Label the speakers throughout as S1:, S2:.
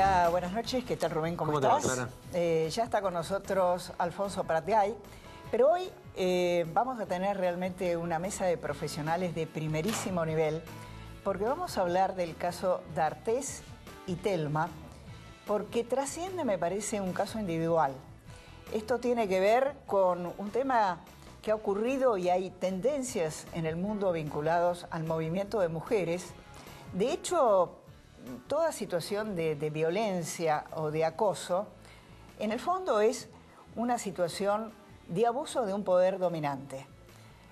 S1: Hola, buenas noches. ¿Qué tal, Rubén? ¿Cómo estás?
S2: ¿Cómo te va,
S1: Clara? Ya está con nosotros Alfonso Pratgay, pero hoy vamos a tener realmente una mesa de profesionales de primerísimo nivel, porque vamos a hablar del caso D'Artés y Telma, porque trasciende, me parece, un caso individual. Esto tiene que ver con un tema que ha ocurrido y hay tendencias en el mundo vinculados al movimiento de mujeres. De hecho, toda situación de violencia o de acoso, en el fondo es una situación de abuso de un poder dominante.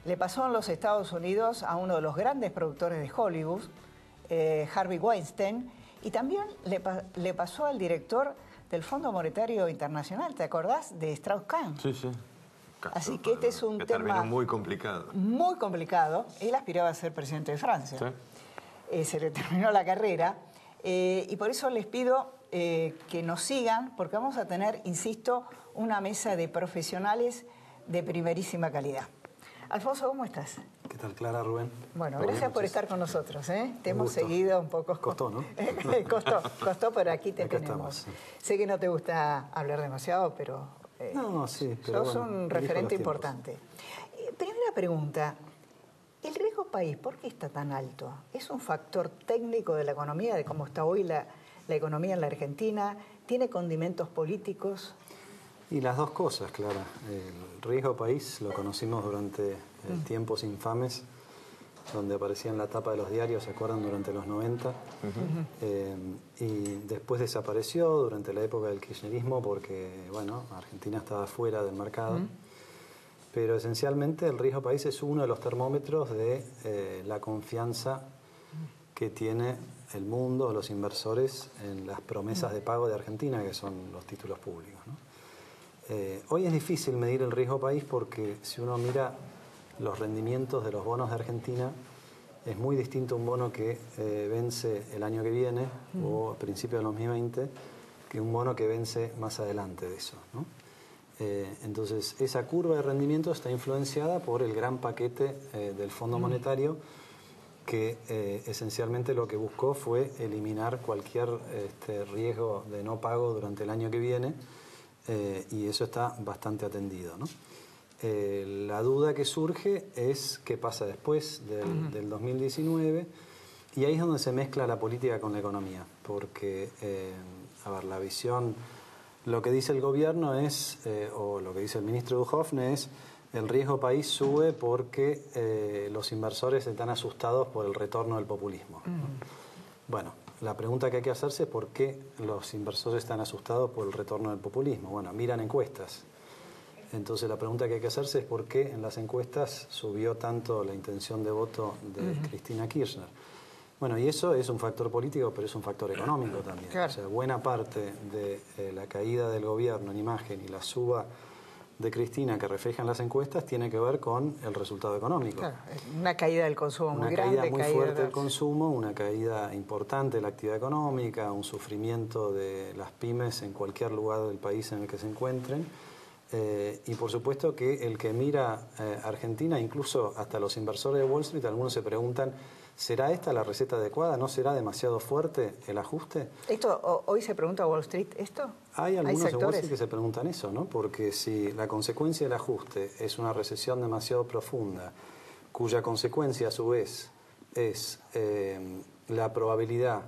S1: Le pasó en los Estados Unidos a uno de los grandes productores de Hollywood, Harvey Weinstein, y también le pasó al director del Fondo Monetario Internacional, ¿te acordás? De Strauss-Kahn.
S2: Sí, sí.
S1: Así que este es un tema
S2: terminó muy complicado.
S1: Muy complicado. Él aspiraba a ser presidente de Francia. Sí. Se le terminó la carrera. Y por eso les pido que nos sigan, porque vamos a tener, insisto, una mesa de profesionales de primerísima calidad. Alfonso, ¿cómo estás?
S3: ¿Qué tal, Clara, Rubén?
S1: Bueno, gracias por estar con nosotros. Te hemos
S3: gusto.
S1: seguido un poco.
S3: Costó, ¿no?
S1: costó, pero aquí te
S3: Acá
S1: tenemos.
S3: estamos, sí.
S1: Sé que no te gusta hablar demasiado, pero,
S3: no, sí, pero
S1: sos
S3: bueno,
S1: un referente importante. Primera pregunta. ¿El riesgo país por qué está tan alto? ¿Es un factor técnico de la economía, de cómo está hoy la economía en la Argentina? ¿Tiene condimentos políticos?
S3: Y las dos cosas, Clara. El riesgo país lo conocimos durante tiempos infames, donde aparecía en la tapa de los diarios, ¿se acuerdan? Durante los 90. Y después desapareció durante la época del kirchnerismo porque, bueno, Argentina estaba fuera del mercado. Pero esencialmente el riesgo país es uno de los termómetros de la confianza que tiene el mundo, los inversores, en las promesas de pago de Argentina, que son los títulos públicos, ¿no? Hoy es difícil medir el riesgo país porque si uno mira los rendimientos de los bonos de Argentina, es muy distinto un bono que vence el año que viene o a principios del 2020 que un bono que vence más adelante de eso, ¿no? Entonces, esa curva de rendimiento está influenciada por el gran paquete del Fondo Monetario que esencialmente lo que buscó fue eliminar cualquier riesgo de no pago durante el año que viene y eso está bastante atendido, ¿no? La duda que surge es qué pasa después del 2019 y ahí es donde se mezcla la política con la economía porque, a ver, la visión... Lo que dice el gobierno es, o lo que dice el ministro Duhovne es, el riesgo país sube porque los inversores están asustados por el retorno del populismo. Bueno, la pregunta que hay que hacerse es por qué los inversores están asustados por el retorno del populismo. Bueno, miran encuestas. Entonces la pregunta que hay que hacerse es por qué en las encuestas subió tanto la intención de voto de Cristina Kirchner. Bueno, y eso es un factor político, pero es un factor económico también. Claro. O sea, buena parte de la caída del gobierno en imagen y la suba de Cristina que reflejan las encuestas tiene que ver con el resultado económico.
S1: Claro, una caída del consumo muy grande.
S3: Una caída muy fuerte del consumo, una caída importante de la actividad económica, un sufrimiento de las pymes en cualquier lugar del país en el que se encuentren. Y por supuesto que el que mira Argentina, incluso hasta los inversores de Wall Street, algunos se preguntan, ¿será esta la receta adecuada? ¿No será demasiado fuerte el ajuste?
S1: ¿Esto hoy se pregunta a Wall Street esto?
S3: Hay algunos en Wall Street que se preguntan eso, ¿no? Porque si la consecuencia del ajuste es una recesión demasiado profunda, cuya consecuencia a su vez es la probabilidad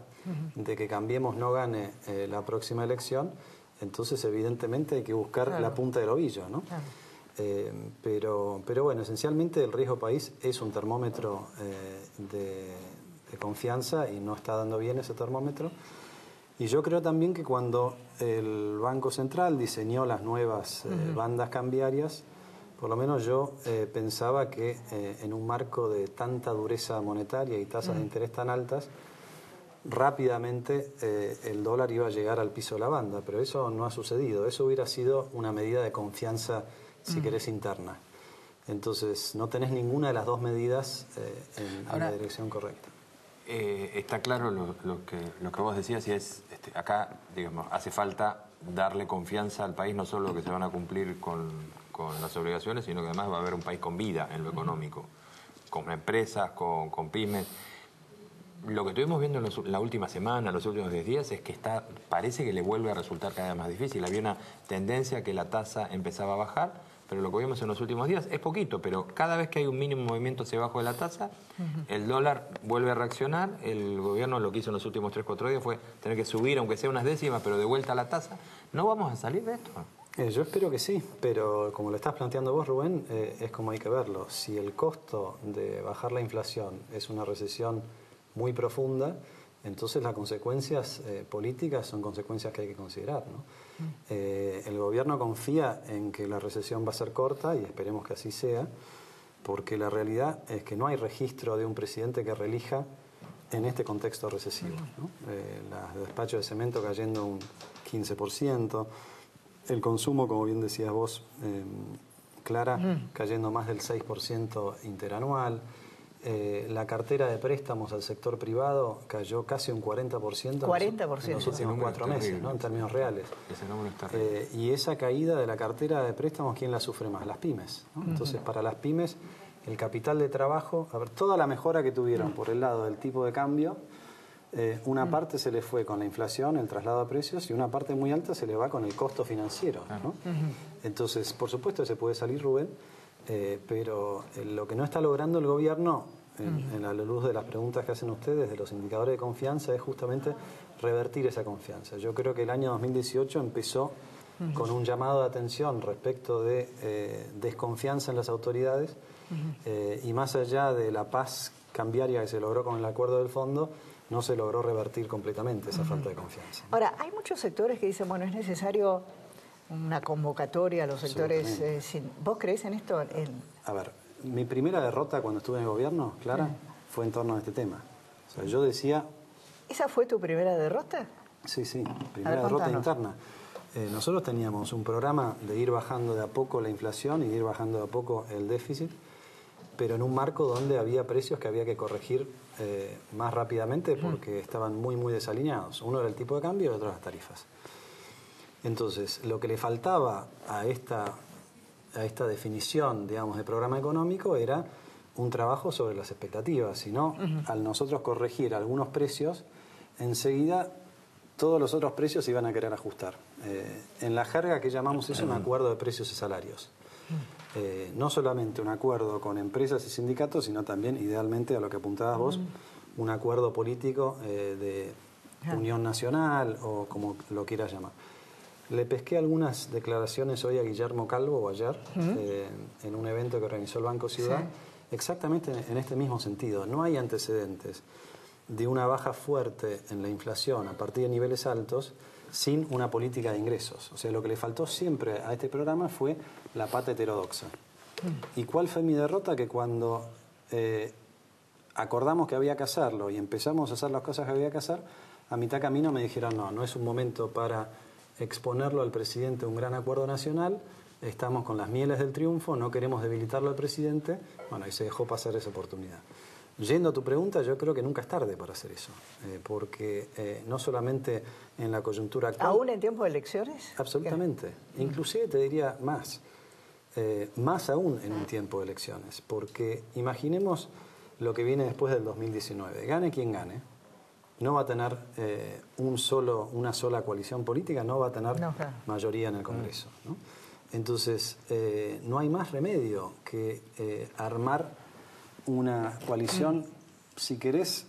S3: de que Cambiemos no gane la próxima elección, entonces evidentemente hay que buscar la punta del ovillo, ¿no? Claro. Pero bueno, esencialmente el riesgo país es un termómetro de confianza y no está dando bien ese termómetro. Y yo creo también que cuando el Banco Central diseñó las nuevas bandas cambiarias, por lo menos yo pensaba que en un marco de tanta dureza monetaria y tasas de interés tan altas, rápidamente el dólar iba a llegar al piso de la banda, pero eso no ha sucedido. Eso hubiera sido una medida de confianza, si querés, interna. Entonces, no tenés ninguna de las dos medidas en la dirección correcta.
S2: Está claro lo que vos decías y es, acá, digamos, hace falta darle confianza al país, no solo que se van a cumplir con las obligaciones, sino que además va a haber un país con vida en lo económico, con empresas, con pymes. Lo que estuvimos viendo en la última semana, los últimos 10 días, es que parece que le vuelve a resultar cada vez más difícil. Había una tendencia que la tasa empezaba a bajar, pero lo que vimos en los últimos días es poquito, pero cada vez que hay un mínimo movimiento hacia abajo de la tasa, el dólar vuelve a reaccionar. El gobierno lo que hizo en los últimos 3 o 4 días fue tener que subir, aunque sea unas décimas, pero de vuelta a la tasa. ¿No vamos a salir de esto?
S3: Yo espero que sí, pero como lo estás planteando vos, Rubén, es como hay que verlo. Si el costo de bajar la inflación es una recesión muy profunda, entonces las consecuencias políticas son consecuencias que hay que considerar, ¿no? El gobierno confía en que la recesión va a ser corta y esperemos que así sea, porque la realidad es que no hay registro de un presidente que reelija en este contexto recesivo, ¿no? Los despachos de cemento cayendo un 15%, el consumo, como bien decías vos, Clara, cayendo más del 6% interanual. La cartera de préstamos al sector privado cayó casi un 40%,
S1: 40%.
S3: en los últimos 4 meses, ¿no? En términos reales.
S2: Ese número está terrible.
S3: Y esa caída de la cartera de préstamos, ¿quién la sufre más? Las pymes, ¿no? Entonces, para las pymes, el capital de trabajo, a ver, toda la mejora que tuvieron por el lado del tipo de cambio, una parte se le fue con la inflación, el traslado a precios, y una parte muy alta se le va con el costo financiero, ¿no? Entonces, por supuesto se puede salir, Rubén, pero lo que no está logrando el gobierno, en la luz de las preguntas que hacen ustedes, de los indicadores de confianza, es justamente revertir esa confianza. Yo creo que el año 2018 empezó con un llamado de atención respecto de desconfianza en las autoridades, y más allá de la paz cambiaria que se logró con el acuerdo del fondo, no se logró revertir completamente esa falta de confianza.
S1: Ahora, hay muchos sectores que dicen, bueno, es necesario una convocatoria a los sectores. ¿Vos creés en esto?
S3: A ver, mi primera derrota cuando estuve en el gobierno, Clara, fue en torno a este tema. O sea, yo decía...
S1: ¿Esa fue tu primera derrota?
S3: Sí, primera derrota interna. Nosotros teníamos un programa de ir bajando de a poco la inflación y de ir bajando de a poco el déficit, pero en un marco donde había precios que había que corregir más rápidamente porque estaban muy desalineados. Uno era el tipo de cambio y el otro las tarifas. Entonces, lo que le faltaba a esta definición, digamos, de programa económico era un trabajo sobre las expectativas. Si no, al nosotros corregir algunos precios, enseguida todos los otros precios se iban a querer ajustar. En la jerga, que llamamos eso un acuerdo de precios y salarios. No solamente un acuerdo con empresas y sindicatos, sino también, idealmente, a lo que apuntabas vos, un acuerdo político de unión nacional o como lo quieras llamar. Le pesqué algunas declaraciones hoy a Guillermo Calvo, o ayer, en un evento que organizó el Banco Ciudad, exactamente en este mismo sentido. No hay antecedentes de una baja fuerte en la inflación a partir de niveles altos sin una política de ingresos. O sea, lo que le faltó siempre a este programa fue la pata heterodoxa. ¿Y cuál fue mi derrota? Que cuando acordamos que había que hacerlo y empezamos a hacer las cosas que había que hacer, a mitad camino me dijeron, no es un momento para exponerlo al presidente un gran acuerdo nacional, estamos con las mieles del triunfo, no queremos debilitarlo al presidente. Bueno, y se dejó pasar esa oportunidad. Yendo a tu pregunta, yo creo que nunca es tarde para hacer eso, porque no solamente en la coyuntura actual...
S1: ¿Aún en tiempo de elecciones?
S3: Absolutamente. Inclusive te diría más aún en un tiempo de elecciones, porque imaginemos lo que viene después del 2019. Gane quien gane, no va a tener una sola coalición política, no va a tener mayoría en el Congreso, ¿no? Entonces, no hay más remedio que armar una coalición, si querés,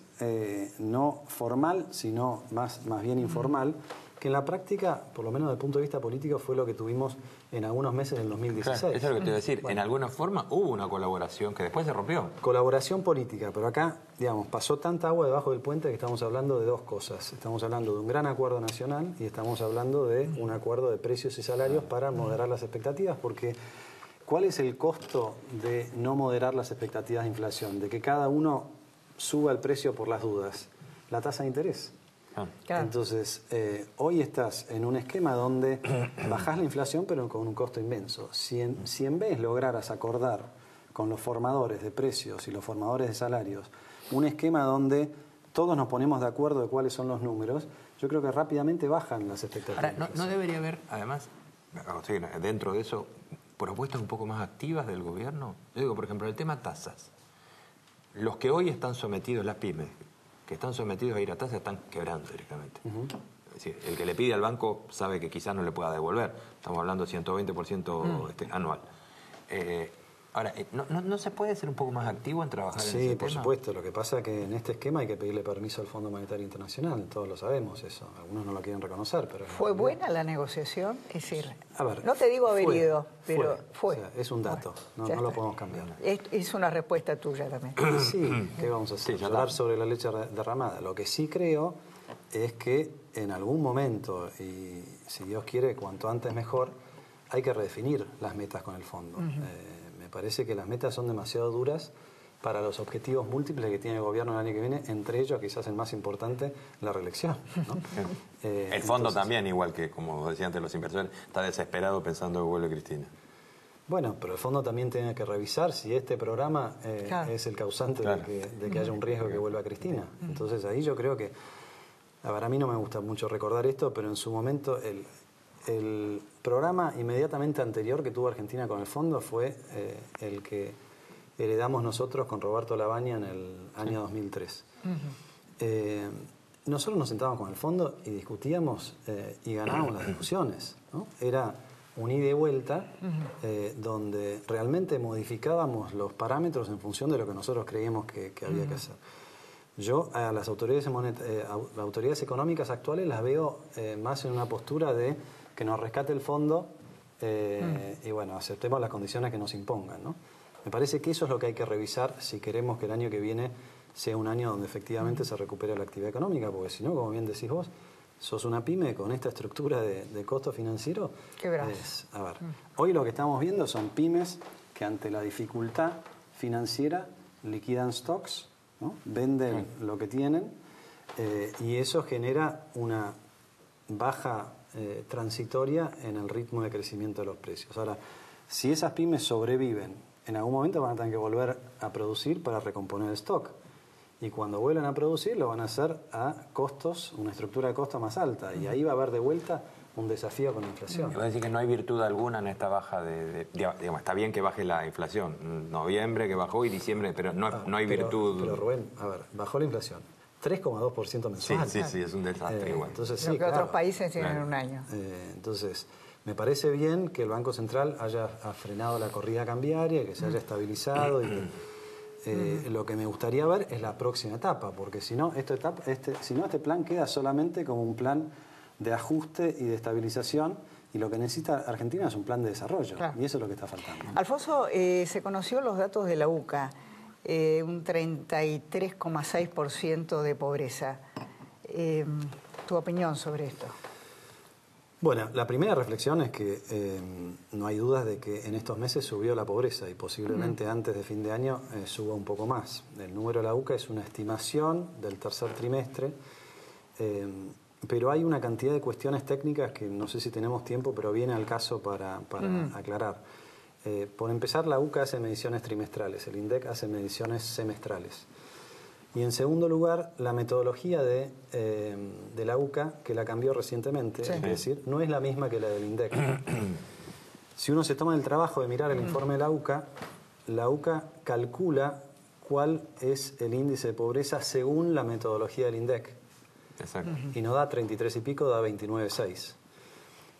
S3: no formal, sino más bien informal, que en la práctica, por lo menos desde el punto de vista político, fue lo que tuvimos en algunos meses del 2016.
S2: Claro, eso es lo que te iba a decir. Bueno, en alguna forma hubo una colaboración que después se rompió.
S3: Colaboración política, pero acá, digamos, pasó tanta agua debajo del puente que estamos hablando de dos cosas. Estamos hablando de un gran acuerdo nacional y estamos hablando de un acuerdo de precios y salarios para moderar las expectativas, porque ¿cuál es el costo de no moderar las expectativas de inflación? De que cada uno suba el precio por las dudas. La tasa de interés. Claro. Entonces, hoy estás en un esquema donde bajás la inflación pero con un costo inmenso. Si en vez lograras acordar con los formadores de precios y los formadores de salarios un esquema donde todos nos ponemos de acuerdo de cuáles son los números, yo creo que rápidamente bajan las expectativas.
S2: Ahora, ¿no debería haber, además, dentro de eso, propuestas un poco más activas del gobierno? Yo digo, por ejemplo, el tema tasas. Los que hoy están sometidos, las pymes, que están sometidos a ir a tasa están quebrando directamente. Es decir, el que le pide al banco sabe que quizás no le pueda devolver. Estamos hablando de 120% anual. Ahora, ¿no se puede ser un poco más activo en trabajar en ese tema? Sí,
S3: por supuesto. Lo que pasa es que en este esquema hay que pedirle permiso al Fondo Monetario Internacional. Todos lo sabemos eso. Algunos no lo quieren reconocer, pero...
S1: ¿Fue buena la negociación? Es decir,
S3: a ver,
S1: no te digo haber ido, pero fue.
S3: O sea, es un dato. No lo podemos cambiar.
S1: Es una respuesta tuya también.
S3: Sí, ¿qué vamos a hacer? Sí, hablar sobre la leche derramada. Lo que sí creo es que en algún momento, y si Dios quiere, cuanto antes mejor, hay que redefinir las metas con el fondo. Me parece que las metas son demasiado duras para los objetivos múltiples que tiene el gobierno el año que viene, entre ellos quizás el más importante, la reelección, ¿no?
S2: El fondo también, igual que, como decían antes los inversores, está desesperado pensando que vuelve Cristina.
S3: Bueno, pero el fondo también tiene que revisar si este programa es el causante de que haya un riesgo que vuelva Cristina. Entonces ahí yo creo que, a ver, a mí no me gusta mucho recordar esto, pero en su momento el programa inmediatamente anterior que tuvo Argentina con el fondo fue el que heredamos nosotros con Roberto Lavagna en el año 2003. Nosotros nos sentábamos con el fondo y discutíamos y ganábamos las discusiones, ¿no? Era un ida y vuelta donde realmente modificábamos los parámetros en función de lo que nosotros creíamos que había que hacer. Yo a las autoridades económicas actuales las veo más en una postura de que nos rescate el fondo y bueno, aceptemos las condiciones que nos impongan, ¿no? Me parece que eso es lo que hay que revisar si queremos que el año que viene sea un año donde efectivamente se recupere la actividad económica, porque si no, como bien decís vos, sos una pyme con esta estructura de costo financiero. A ver, hoy lo que estamos viendo son pymes que ante la dificultad financiera liquidan stocks, ¿no? Venden lo que tienen y eso genera una baja transitoria en el ritmo de crecimiento de los precios. Ahora, si esas pymes sobreviven, en algún momento van a tener que volver a producir para recomponer el stock. Y cuando vuelvan a producir, lo van a hacer a costos, una estructura de costo más alta. Y ahí va a haber de vuelta un desafío con la inflación.
S2: Quiero decir que no hay virtud alguna en esta baja digamos, está bien que baje la inflación. Noviembre que bajó y diciembre, pero no hay virtud.
S3: Pero Rubén, a ver, bajó la inflación. 3,2% mensual.
S2: Sí, es un desastre igual.
S3: Entonces,
S1: lo que otros países tienen en un año.
S3: Entonces, me parece bien que el Banco Central haya frenado la corrida cambiaria, que se haya estabilizado. Y que, lo que me gustaría ver es la próxima etapa, porque si no, este plan queda solamente como un plan de ajuste y de estabilización. Y lo que necesita Argentina es un plan de desarrollo. Y eso es lo que está faltando.
S1: Alfonso, se conoció los datos de la UCA. Un 33,6% de pobreza. ¿Tu opinión sobre esto?
S3: Bueno, la primera reflexión es que no hay dudas de que en estos meses subió la pobreza y posiblemente antes de fin de año suba un poco más. El número de la UCA es una estimación del tercer trimestre, pero hay una cantidad de cuestiones técnicas que no sé si tenemos tiempo, pero viene al caso para aclarar. Por empezar, la UCA hace mediciones trimestrales, el INDEC hace mediciones semestrales. Y en segundo lugar, la metodología de la UCA, que la cambió recientemente, es decir, no es la misma que la del INDEC. Si uno se toma el trabajo de mirar el informe de la UCA calcula cuál es el índice de pobreza según la metodología del INDEC.
S2: Exacto.
S3: Y no da 33 y pico, da 29,6.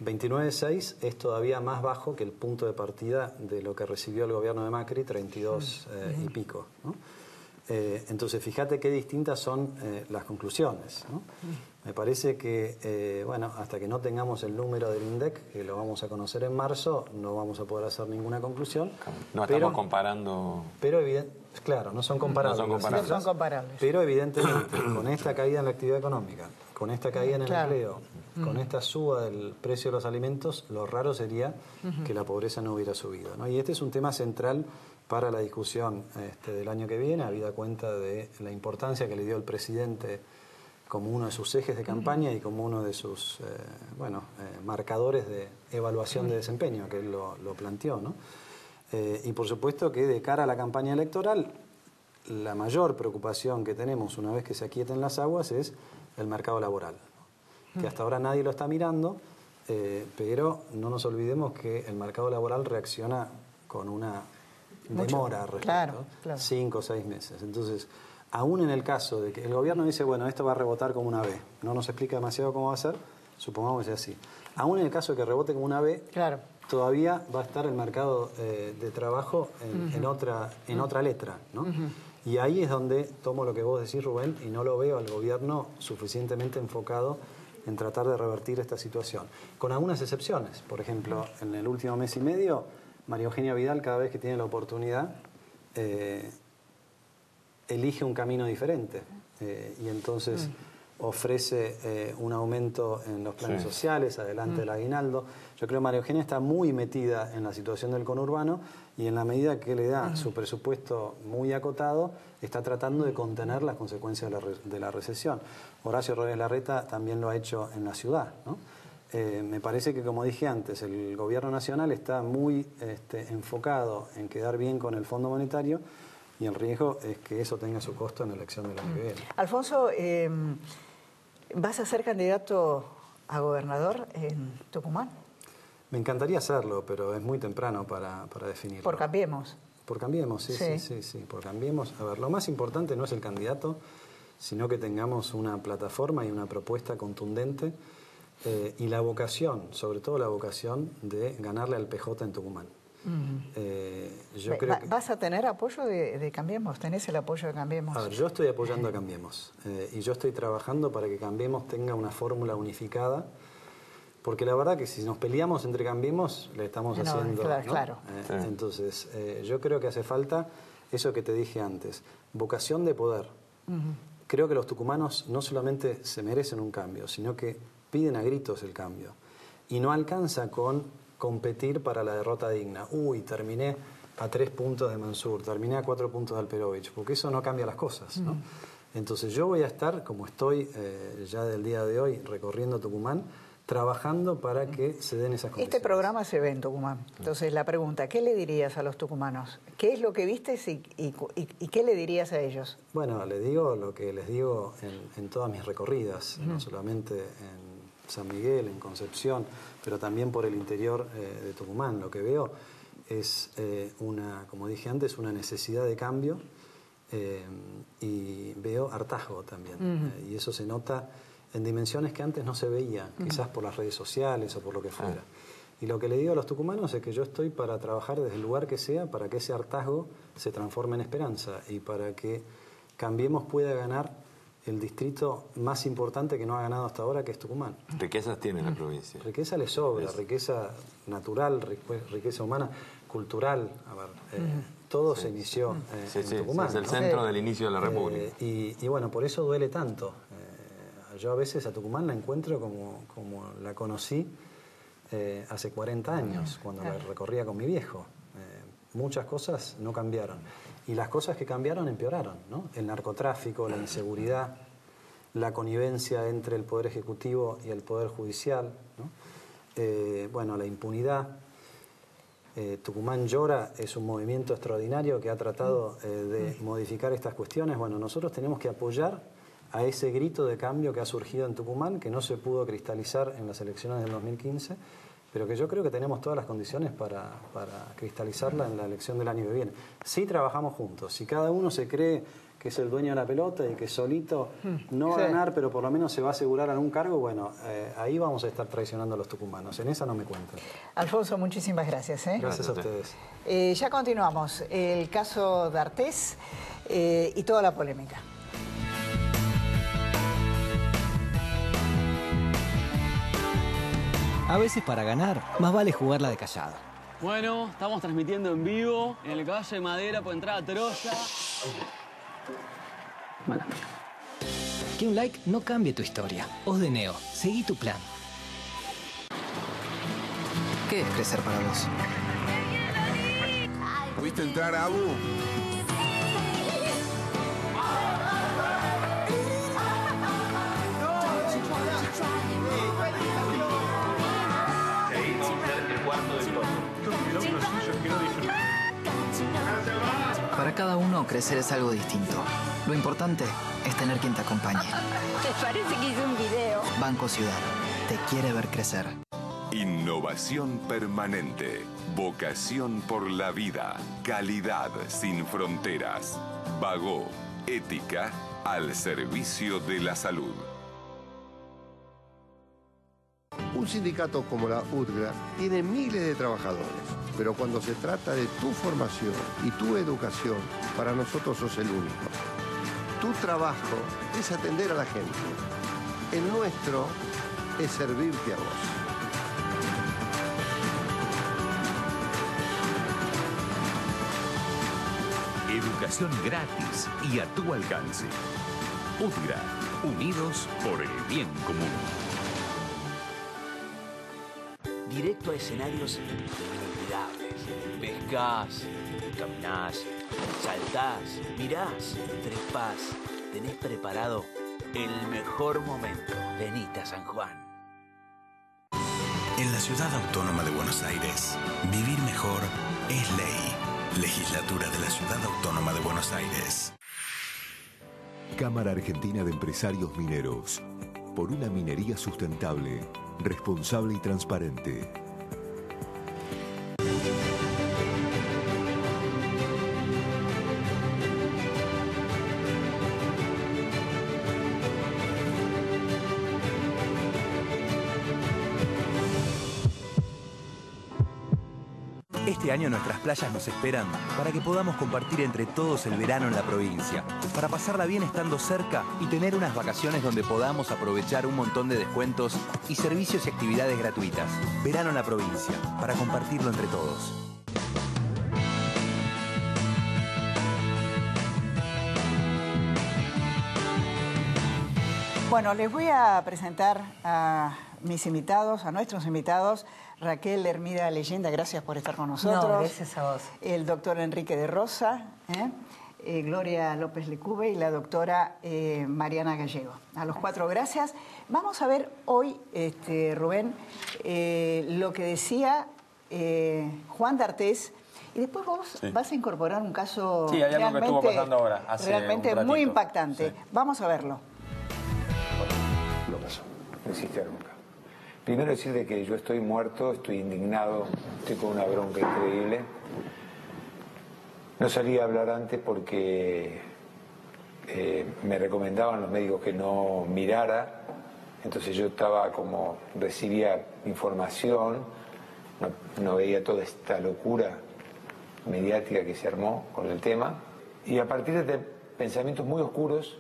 S3: 29,6 es todavía más bajo que el punto de partida de lo que recibió el gobierno de Macri, 32 y pico, ¿no? Entonces, fíjate qué distintas son las conclusiones, ¿no? Me parece que, bueno, hasta que no tengamos el número del INDEC, que lo vamos a conocer en marzo, no vamos a poder hacer ninguna conclusión.
S2: No estamos comparando...
S3: Pero claro, no son comparables.
S1: No son comparables.
S3: Pero evidentemente, con esta caída en la actividad económica, con esta caída en el empleo, con esta suba del precio de los alimentos, lo raro sería que la pobreza no hubiera subido, ¿no? Y este es un tema central para la discusión del año que viene, habida cuenta de la importancia que le dio el presidente como uno de sus ejes de campaña y como uno de sus marcadores de evaluación de desempeño, que él lo planteó, ¿no? Y por supuesto que de cara a la campaña electoral, la mayor preocupación que tenemos una vez que se aquieten las aguas es el mercado laboral, ¿no? Que hasta ahora nadie lo está mirando, pero no nos olvidemos que el mercado laboral reacciona con una demora respecto, 5 o 6 meses. Entonces, aún en el caso de que el gobierno dice, bueno, esto va a rebotar como una B, no nos explica demasiado cómo va a ser, supongamos que sea así. Aún en el caso de que rebote como una B,
S1: claro,
S3: todavía va a estar el mercado de trabajo en otra letra, ¿no? Y ahí es donde tomo lo que vos decís, Rubén, y no lo veo al gobierno suficientemente enfocado en tratar de revertir esta situación. Con algunas excepciones. Por ejemplo, en el último mes y medio, María Eugenia Vidal, cada vez que tiene la oportunidad, elige un camino diferente. Y entonces ofrece un aumento en los planes sociales, adelante el aguinaldo. Yo creo que María Eugenia está muy metida en la situación del conurbano y en la medida que le da su presupuesto muy acotado, está tratando de contener las consecuencias de la recesión. Horacio Rodríguez Larreta también lo ha hecho en la ciudad, ¿no? Me parece que, como dije antes, el gobierno nacional está muy enfocado en quedar bien con el Fondo Monetario y el riesgo es que eso tenga su costo en la elección del año que viene.
S1: Alfonso, ¿vas a ser candidato a gobernador en Tucumán?
S3: Me encantaría hacerlo, pero es muy temprano para definirlo.
S1: Por Cambiemos.
S3: Por Cambiemos, sí, por Cambiemos. A ver, lo más importante no es el candidato, sino que tengamos una plataforma y una propuesta contundente y la vocación, sobre todo la vocación de ganarle al PJ en Tucumán. Yo creo que...
S1: ¿Vas a tener apoyo de Cambiemos? ¿Tenés el apoyo de Cambiemos?
S3: A ver, yo estoy apoyando a Cambiemos y yo estoy trabajando para que Cambiemos tenga una fórmula unificada, porque la verdad que si nos peleamos entre Cambiemos, le estamos haciendo...
S1: Claro.
S3: Entonces, yo creo que hace falta eso que te dije antes, vocación de poder. Creo que los tucumanos no solamente se merecen un cambio, sino que piden a gritos el cambio. Y no alcanza con competir para la derrota digna. Uy, terminé a 3 puntos de Mansur, terminé a 4 puntos de Alperovich, porque eso no cambia las cosas, ¿no? Entonces yo voy a estar, como estoy ya del día de hoy, recorriendo Tucumán, trabajando para que se den esas condiciones.
S1: Este programa se ve en Tucumán. Entonces, la pregunta, ¿qué le dirías a los tucumanos? ¿Qué es lo que vistes y qué le dirías a ellos?
S3: Bueno, les digo lo que les digo en todas mis recorridas, no solamente en San Miguel, en Concepción, pero también por el interior de Tucumán. Lo que veo es como dije antes, una necesidad de cambio y veo hartazgo también. Y eso se nota en dimensiones que antes no se veía, quizás por las redes sociales o por lo que fuera. Y lo que le digo a los tucumanos es que yo estoy para trabajar desde el lugar que sea para que ese hartazgo se transforme en esperanza y para que Cambiemos pueda ganar el distrito más importante que no ha ganado hasta ahora, que es Tucumán.
S2: Riquezas tiene la provincia.
S3: Riqueza le sobra, riqueza natural, riqueza humana, cultural. A ver, todo se inició en Tucumán.
S2: Es el centro del inicio de la República.
S3: Y bueno, por eso duele tanto. Yo a veces a Tucumán la encuentro como la conocí hace 40 años, cuando la recorría con mi viejo. Muchas cosas no cambiaron. Y las cosas que cambiaron empeoraron, ¿no? El narcotráfico, la inseguridad, la connivencia entre el Poder Ejecutivo y el Poder Judicial, ¿no? Bueno, la impunidad. Tucumán Llora es un movimiento extraordinario que ha tratado de modificar estas cuestiones. Bueno, nosotros tenemos que apoyar a ese grito de cambio que ha surgido en Tucumán, que no se pudo cristalizar en las elecciones del 2015, pero que yo creo que tenemos todas las condiciones para cristalizarla en la elección del año que viene. Si trabajamos juntos, si cada uno se cree que es el dueño de la pelota y que solito no va a ganar, pero por lo menos se va a asegurar algún cargo, bueno, ahí vamos a estar traicionando a los tucumanos. En esa no me cuentan.
S1: Alfonso, muchísimas gracias.
S3: Gracias a ustedes.
S1: Ya continuamos. El caso D'Artés y toda la polémica.
S4: A veces para ganar, más vale jugarla de callado.
S5: Bueno, estamos transmitiendo en vivo en el Caballo de Madera por entrada a Troya. Mala mía.
S4: Que un like no cambie tu historia. Os de Neo, seguí tu plan.
S6: ¿Qué es crecer para vos?
S7: ¿Pudiste entrar, Abu?
S6: Para cada uno, crecer es algo distinto. Lo importante es tener quien te acompañe.
S8: Me parece que hice un video.
S6: Banco Ciudad, te quiere ver crecer.
S9: Innovación permanente, vocación por la vida, calidad sin fronteras. Bagó, Ética al servicio de la salud.
S7: Un sindicato como la UTGRA tiene miles de trabajadores, pero cuando se trata de tu formación y tu educación, para nosotros sos el único. Tu trabajo es atender a la gente. El nuestro es servirte a vos.
S9: Educación gratis y a tu alcance. UTGRA, unidos por el bien común.
S10: Directo a escenarios inolvidables. Pescás, caminás, saltás, mirás, trepás. Tenés preparado el mejor momento. Venite a San Juan.
S11: En la Ciudad Autónoma de Buenos Aires, vivir mejor es ley. Legislatura de la Ciudad Autónoma de Buenos Aires.
S12: Cámara Argentina de Empresarios Mineros. Por una minería sustentable, responsable y transparente.
S13: Este año nuestras playas nos esperan para que podamos compartir entre todos el verano en la provincia, para pasarla bien estando cerca y tener unas vacaciones donde podamos aprovechar un montón de descuentos y servicios y actividades gratuitas. Verano en la provincia, para compartirlo entre todos.
S1: Bueno, les voy a presentar a mis invitados, a nuestros invitados. Raquel Hermida Leyenda, gracias por estar con nosotros.
S14: No, gracias a vos.
S1: El doctor Enrique de Rosa, Gloria López Lecube y la doctora Mariana Gallego. A los cuatro, gracias. Vamos a ver hoy, Rubén, lo que decía Juan D'Artés. Y después vos vas a incorporar un caso
S2: hay algo que estuvo pasando ahora,
S1: realmente muy impactante. Sí. Vamos a verlo.
S15: Lo pasó, no existe nunca. Primero decirle que yo estoy muerto, estoy indignado, estoy con una bronca increíble. No salí a hablar antes porque me recomendaban los médicos que no mirara, entonces yo estaba como, recibía información, no veía toda esta locura mediática que se armó con el tema, y a partir de pensamientos muy oscuros,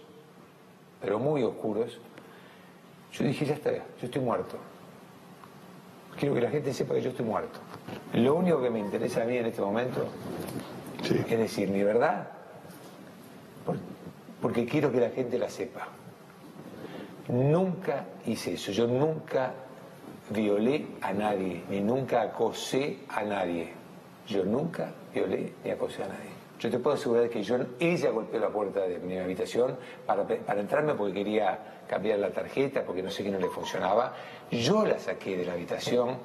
S15: pero muy oscuros, yo dije, ya está, yo estoy muerto. Quiero que la gente sepa que yo estoy muerto. Lo único que me interesa a mí en este momento es decir mi verdad, porque quiero que la gente la sepa. Nunca hice eso, yo nunca violé a nadie, ni nunca acosé a nadie. Yo nunca violé ni acosé a nadie. Yo te puedo asegurar que ella golpeó la puerta de mi habitación para entrarme porque quería cambiar la tarjeta, porque no sé qué no le funcionaba. Yo la saqué de la habitación.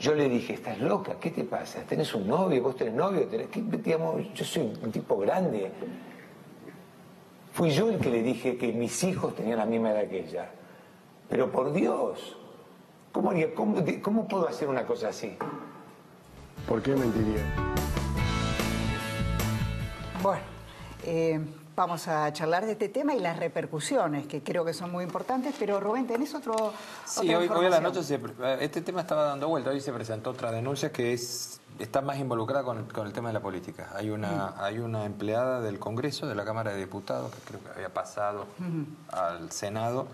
S15: Yo le dije, ¿estás loca? ¿Qué te pasa? ¿Tenés un novio? ¿Vos tenés novio? Digamos, yo soy un tipo grande. Fui yo el que le dije que mis hijos tenían la misma edad que ella. Pero por Dios, ¿cómo puedo hacer una cosa así?
S7: ¿Por qué mentiría?
S1: Bueno, vamos a charlar de este tema y las repercusiones, que creo que son muy importantes, pero Rubén, ¿tenés otro?
S2: Sí, hoy a la noche este tema estaba dando vuelta, hoy se presentó otra denuncia que está más involucrada con el tema de la política. Hay una empleada del Congreso, de la Cámara de Diputados, que creo que había pasado al Senado,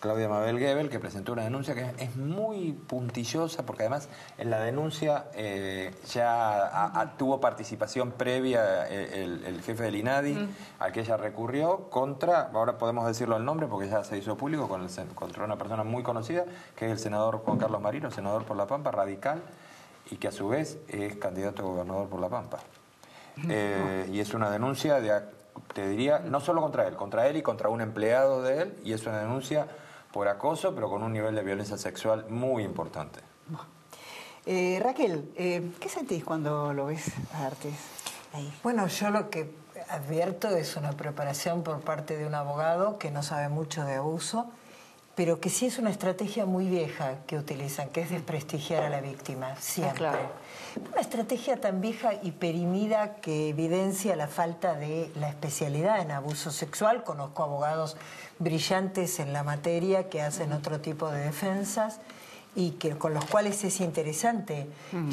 S2: Claudia Mabel Gebel, que presentó una denuncia que es muy puntillosa, porque además en la denuncia tuvo participación previa el jefe del INADI, al que ella recurrió contra, ahora podemos decirlo el nombre porque ya se hizo público, contra una persona muy conocida, que es el senador Juan Carlos Marino, senador por La Pampa, radical, y que a su vez es candidato a gobernador por La Pampa. Y es una denuncia, te diría, no solo contra él y contra un empleado de él, y es una denuncia por acoso, pero con un nivel de violencia sexual muy importante.
S1: Raquel, ¿qué sentís cuando lo ves a D'Artés ahí?
S14: Bueno, yo lo que advierto es una preparación por parte de un abogado que no sabe mucho de abuso pero que sí es una estrategia muy vieja que utilizan, que es desprestigiar a la víctima, siempre.
S1: Claro.
S14: Una estrategia tan vieja y perimida que evidencia la falta de la especialidad en abuso sexual. Conozco abogados brillantes en la materia que hacen otro tipo de defensas y que, con los cuales es interesante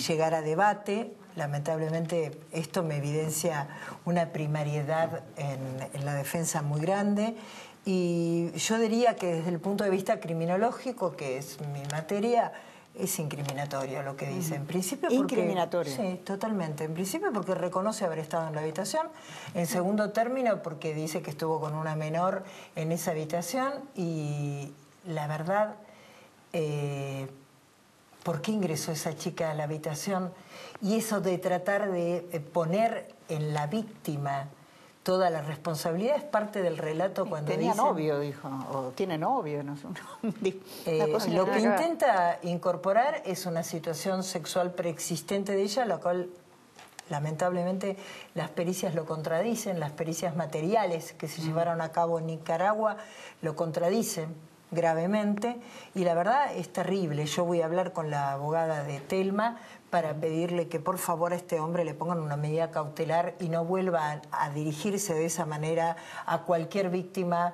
S14: llegar a debate. Lamentablemente esto me evidencia una primariedad en la defensa muy grande. Y yo diría que desde el punto de vista criminológico, que es mi materia, es incriminatorio lo que dice. En principio porque,
S1: incriminatorio.
S14: Sí, totalmente. En principio porque reconoce haber estado en la habitación. En segundo término porque dice que estuvo con una menor en esa habitación. Y la verdad, ¿por qué ingresó esa chica a la habitación? Y eso de tratar de poner en la víctima toda la responsabilidad es parte del relato cuando
S1: tenía
S14: dicen,
S1: novio, dijo, o tiene novio, no sé.
S14: Lo que intenta incorporar es una situación sexual preexistente de ella, la cual lamentablemente las pericias lo contradicen, las pericias materiales que se llevaron a cabo en Nicaragua lo contradicen gravemente, y la verdad es terrible. Yo voy a hablar con la abogada de Telma para pedirle que por favor a este hombre le pongan una medida cautelar y no vuelva a dirigirse de esa manera a cualquier víctima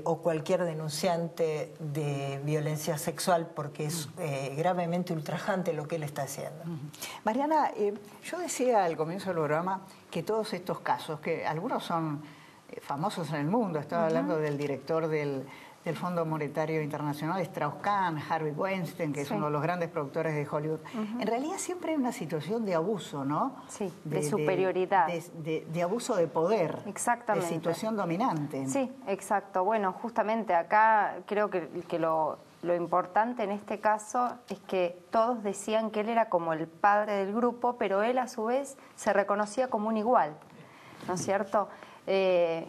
S14: o cualquier denunciante de violencia sexual, porque es gravemente ultrajante lo que él está haciendo.
S1: Mariana, yo decía al comienzo del programa que todos estos casos, que algunos son famosos en el mundo, estaba hablando del director del Fondo Monetario Internacional, Strauss-Kahn, Harvey Weinstein, que es uno de los grandes productores de Hollywood. En realidad siempre hay una situación de abuso, ¿no?
S16: Sí, de superioridad.
S1: De abuso de poder.
S16: Exactamente.
S1: De situación dominante.
S16: Sí, exacto. Bueno, justamente acá creo que lo importante en este caso es que todos decían que él era como el padre del grupo, pero él a su vez se reconocía como un igual, ¿no es cierto?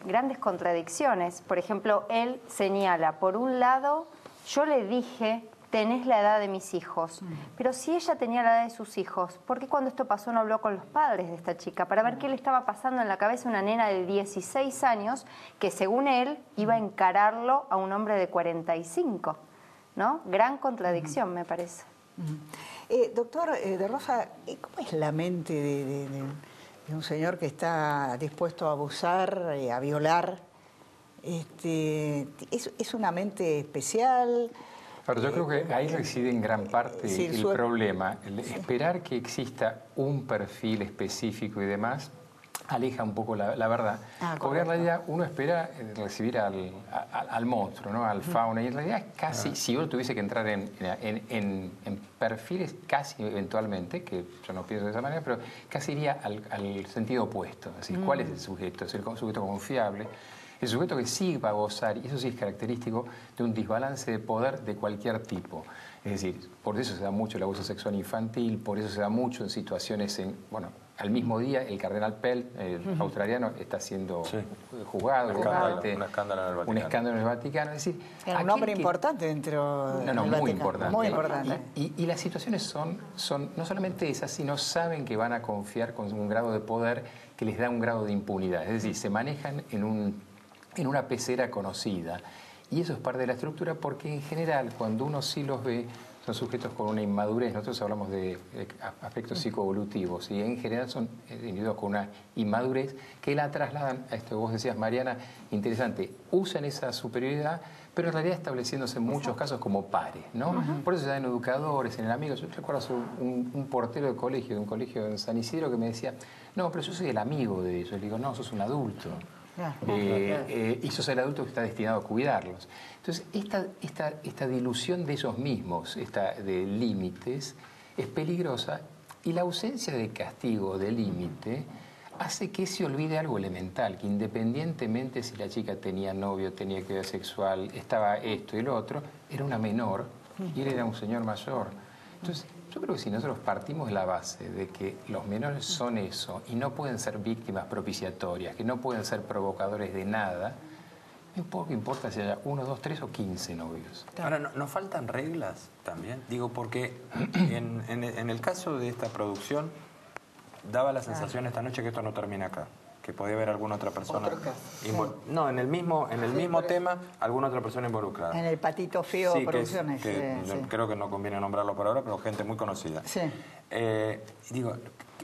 S16: Grandes contradicciones. Por ejemplo, él señala, por un lado, yo le dije, tenés la edad de mis hijos, pero si ella tenía la edad de sus hijos, ¿por qué cuando esto pasó no habló con los padres de esta chica? Para ver qué le estaba pasando en la cabeza a una nena de 16 años que, según él, iba a encararlo a un hombre de 45, ¿no? Gran contradicción, me parece.
S1: Doctor de Rosa, ¿cómo es la mente de un señor que está dispuesto a abusar, a violar? ¿Es una mente especial?
S17: Pero yo creo que ahí reside en gran parte el problema. Esperar que exista un perfil específico y demás aleja un poco la verdad. Porque en realidad uno espera recibir al monstruo, ¿no? Al fauna, y en realidad casi, si uno tuviese que entrar en perfiles, casi eventualmente, que yo no pienso de esa manera, pero casi iría al sentido opuesto. Es decir, ¿cuál es el sujeto? ¿Es el sujeto confiable? El sujeto que sí va a gozar, y eso sí es característico de un desbalance de poder de cualquier tipo. Es decir, por eso se da mucho el abuso sexual infantil, por eso se da mucho en situaciones al mismo día el cardenal Pell, el australiano, está siendo juzgado.
S2: Un escándalo en el Vaticano.
S17: Es decir,
S1: era un hombre importante dentro del Vaticano.
S17: Muy importante.
S1: Muy importante.
S17: Y las situaciones son no solamente esas, sino saben que van a confiar con un grado de poder que les da un grado de impunidad. Es decir, se manejan en una pecera conocida. Y eso es parte de la estructura porque en general cuando uno sí los ve son sujetos con una inmadurez. Nosotros hablamos de aspectos psicoevolutivos y en general son individuos con una inmadurez que la trasladan a esto que vos decías, Mariana, interesante. Usan esa superioridad, pero en realidad estableciéndose en muchos casos como pares, ¿no? Por eso se da en educadores, en el amigo. Yo recuerdo un portero de un colegio en San Isidro que me decía, no, pero yo soy el amigo de ellos. Le digo, no, sos un adulto. Y sos el adulto que está destinado a cuidarlos. Entonces, esta dilución de ellos mismos, de límites, es peligrosa, y la ausencia de castigo, de límite, hace que se olvide algo elemental, que independientemente si la chica tenía novio, tenía actividad sexual, estaba esto y lo otro, era una menor y él era un señor mayor. Entonces, yo creo que si nosotros partimos de la base de que los menores son eso y no pueden ser víctimas propiciatorias, que no pueden ser provocadores de nada, no importa si haya 1, 2, 3 o 15 novios.
S2: Ahora, ¿nos faltan reglas también? Digo, porque en el caso de esta producción daba la sensación esta noche que esto no termina acá, que podía haber alguna otra persona.
S1: Otro caso.
S2: No, en el mismo tema, alguna otra persona involucrada.
S1: En el Patito Feo Producciones.
S2: Creo que no conviene nombrarlo por ahora, pero gente muy conocida.
S1: Sí.
S2: Digo,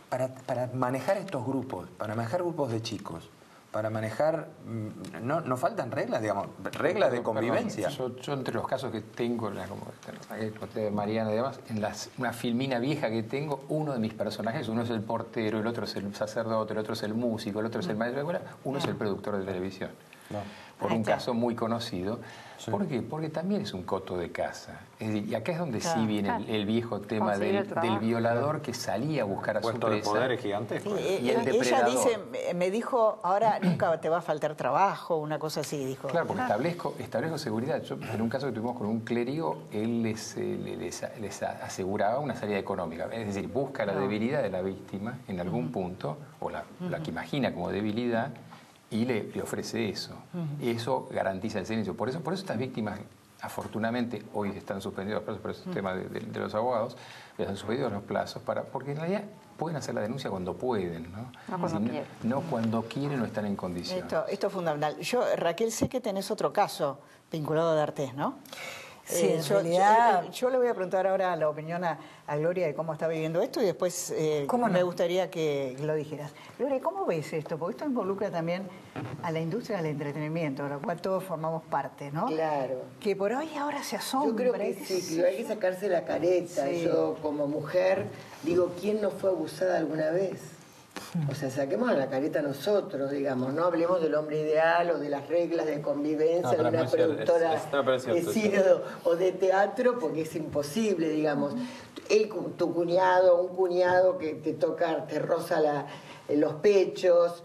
S2: para manejar estos grupos, para manejar grupos de chicos, para manejar... No faltan reglas, digamos, reglas de convivencia.
S17: Yo entre los casos que tengo, como de Mariana y demás, en una filmina vieja que tengo, uno de mis personajes, uno es el portero, el otro es el sacerdote, el otro es el músico, el otro es el maestro de escuela, uno es el productor de televisión. Por un caso muy conocido. Sí. ¿Por qué? Porque también es un coto de casa. Es decir, y acá es donde sí viene el viejo tema del violador que salía a buscar a su presa.
S2: El poder es gigantesco.
S1: Sí, y el depredador. Ella dice, me dijo, ahora nunca te va a faltar trabajo, una cosa así, dijo.
S17: Claro, porque establezco seguridad. Yo, en un caso que tuvimos con un clérigo, él les aseguraba una salida económica. Es decir, busca la debilidad de la víctima en algún punto, o la que imagina como debilidad, y le ofrece eso. Y eso garantiza el silencio. Por eso estas víctimas, afortunadamente, hoy están suspendidos los plazos por ese tema de los abogados, les han suspendido los plazos, porque en realidad pueden hacer la denuncia cuando pueden, ¿no? No cuando quieren o están en condiciones.
S1: Esto es fundamental. Yo, Raquel, sé que tenés otro caso vinculado a D'Artés, ¿no?
S14: Sí, en realidad...
S1: Yo le voy a preguntar ahora la opinión a Gloria de cómo está viviendo esto y después me gustaría que lo dijeras. Gloria, ¿cómo ves esto? Porque esto involucra también a la industria del entretenimiento, de la cual todos formamos parte, ¿no?
S18: Claro.
S1: Que por hoy ahora se asombra.
S18: Yo creo que sí, que hay que sacarse la careta. Sí. Yo, como mujer, digo, ¿quién no fue abusada alguna vez? O sea, saquemos la careta nosotros, digamos, no hablemos del hombre ideal o de las reglas de convivencia de una productora de cine o de teatro, porque es imposible, digamos. Tu cuñado, un cuñado que te toca, te roza los pechos,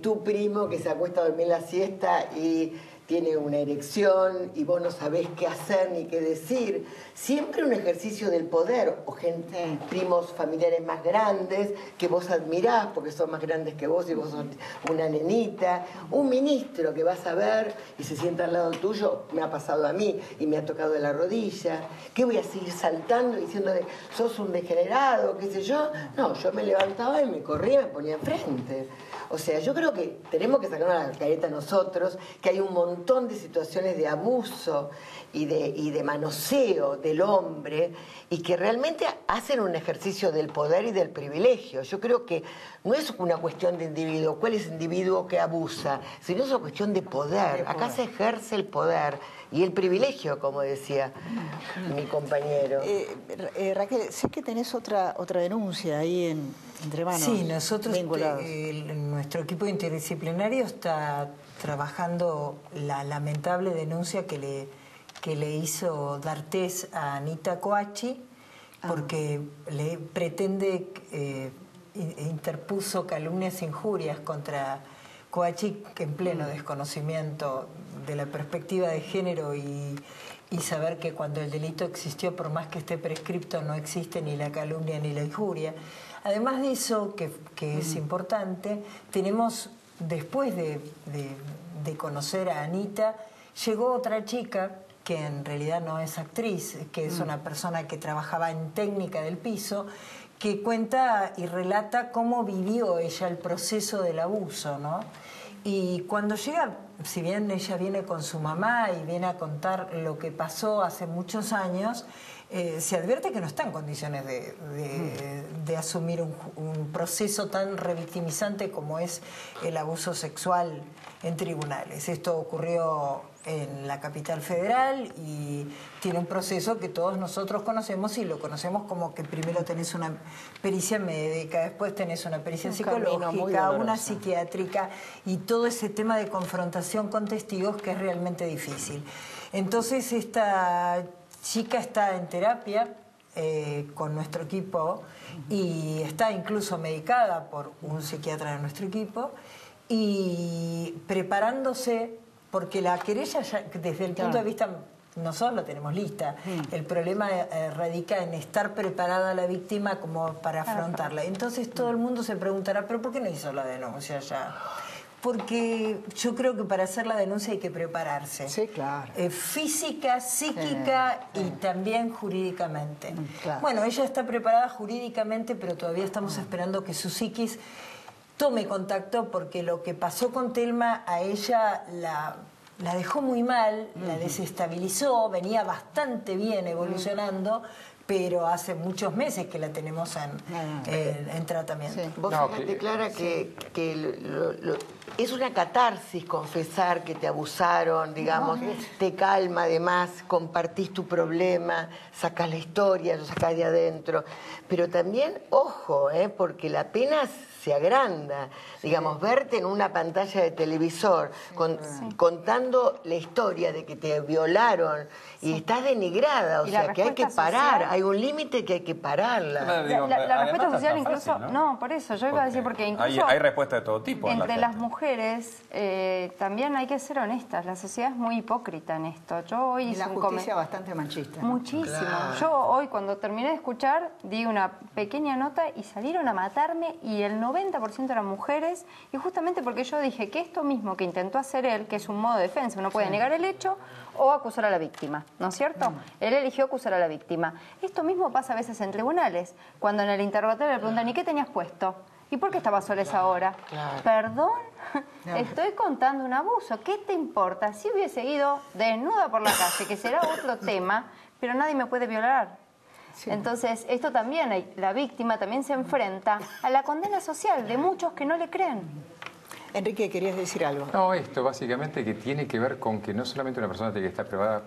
S18: tu primo que se acuesta a dormir la siesta y tiene una erección y vos no sabés qué hacer ni qué decir. Siempre un ejercicio del poder, o gente, primos familiares más grandes que vos admirás porque son más grandes que vos y vos sos una nenita. Un ministro que vas a ver y se sienta al lado tuyo, me ha pasado a mí y me ha tocado de la rodilla. ¿Qué voy a seguir saltando diciéndole, sos un degenerado, qué sé yo? No, yo me levantaba y me corría y me ponía enfrente. O sea, yo creo que tenemos que sacarnos la careta nosotros, que hay un montón de situaciones de abuso y de manoseo del hombre y que realmente hacen un ejercicio del poder y del privilegio. Yo creo que no es una cuestión de individuo, cuál es el individuo que abusa, sino es una cuestión de poder. Acá se ejerce el poder y el privilegio, como decía mi compañero.
S1: Raquel, sé que tenés otra denuncia ahí entre manos.
S14: Sí, nosotros, nuestro equipo interdisciplinario está trabajando la lamentable denuncia que le hizo D'Artés a Anita Coachi, porque le pretende, interpuso calumnias e injurias contra Coachi, que en pleno desconocimiento de la perspectiva de género y saber que cuando el delito existió, por más que esté prescripto, no existe ni la calumnia ni la injuria. Además de eso, que es importante, tenemos, después de conocer a Anita, llegó otra chica que en realidad no es actriz, que es una persona que trabajaba en técnica del piso, que cuenta y relata cómo vivió ella el proceso del abuso, ¿no? Y cuando llega, si bien ella viene con su mamá y viene a contar lo que pasó hace muchos años, se advierte que no está en condiciones de asumir un proceso tan revictimizante como es el abuso sexual en tribunales. Esto ocurrió en la capital federal y tiene un proceso que todos nosotros conocemos y lo conocemos como que primero tenés una pericia médica, después tenés una pericia psicológica, una psiquiátrica y todo ese tema de confrontación con testigos que es realmente difícil. Entonces esta chica está en terapia con nuestro equipo y está incluso medicada por un psiquiatra de nuestro equipo y preparándose, porque la querella ya, desde el punto de vista, nosotros la tenemos lista, el problema radica en estar preparada la víctima como para afrontarla. Entonces todo el mundo se preguntará, ¿pero por qué no hizo la denuncia ya? Porque yo creo que para hacer la denuncia hay que prepararse.
S1: Sí, claro.
S14: Física, psíquica y también jurídicamente. Claro. Bueno, ella está preparada jurídicamente, pero todavía estamos esperando que su psiquis tome contacto, porque lo que pasó con Telma a ella la dejó muy mal, la desestabilizó, venía bastante bien evolucionando, pero hace muchos meses que la tenemos en tratamiento.
S18: Sí. Vos fíjate, Clara, que es una catarsis confesar que te abusaron, digamos, te calma además, compartís tu problema, sacás la historia, lo sacás de adentro, pero también, ojo, porque la pena se agranda, digamos, verte en una pantalla de televisor contando la historia de que te violaron y estás denigrada, o sea que hay que parar, hay un límite que hay que pararla.
S16: La respuesta social incluso, no, por eso, yo iba a decir, porque incluso
S19: hay respuesta de todo tipo.
S16: Entre las mujeres también hay que ser honestas, la sociedad es muy hipócrita en esto. Yo hoy
S1: y la justicia bastante machista.
S16: Muchísimo.
S1: Claro.
S16: Yo hoy cuando terminé de escuchar di una pequeña nota y salieron a matarme y el 90% eran mujeres, y justamente porque yo dije que esto mismo que intentó hacer él, que es un modo de defensa, uno puede negar el hecho o acusar a la víctima, ¿no es cierto? Él eligió acusar a la víctima. Esto mismo pasa a veces en tribunales, cuando en el interrogatorio le preguntan ¿y qué tenías puesto? ¿Y por qué estabas sola esa hora?
S18: Claro.
S16: ¿Perdón? Estoy contando un abuso. ¿Qué te importa? Si hubiese ido desnuda por la calle, que será otro tema, pero nadie me puede violar. Entonces, esto también, la víctima también se enfrenta a la condena social de muchos que no le creen.
S1: Enrique, ¿querías decir algo?
S17: No, esto básicamente que tiene que ver con que no solamente una persona tiene que estar privada,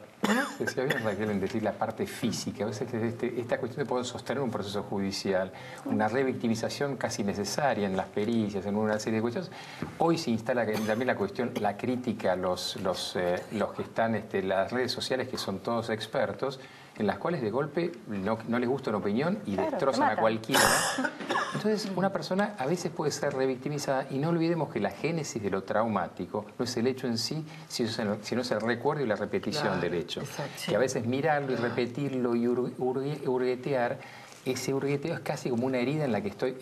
S17: decía bien Raquel en decir la parte física, a veces esta cuestión de poder sostener un proceso judicial, una revictimización casi necesaria en las pericias, en una serie de cuestiones. Hoy se instala también la cuestión, la crítica a los que están en las redes sociales, que son todos expertos, en las cuales de golpe no les gusta una opinión y destrozan a cualquiera. Entonces, una persona a veces puede ser revictimizada, y no olvidemos que la génesis de lo traumático no es el hecho en sí, sino es el recuerdo y la repetición del hecho. Que a veces mirarlo y repetirlo y hurguetear, ese hurgueteo es casi como una herida en la que estoy,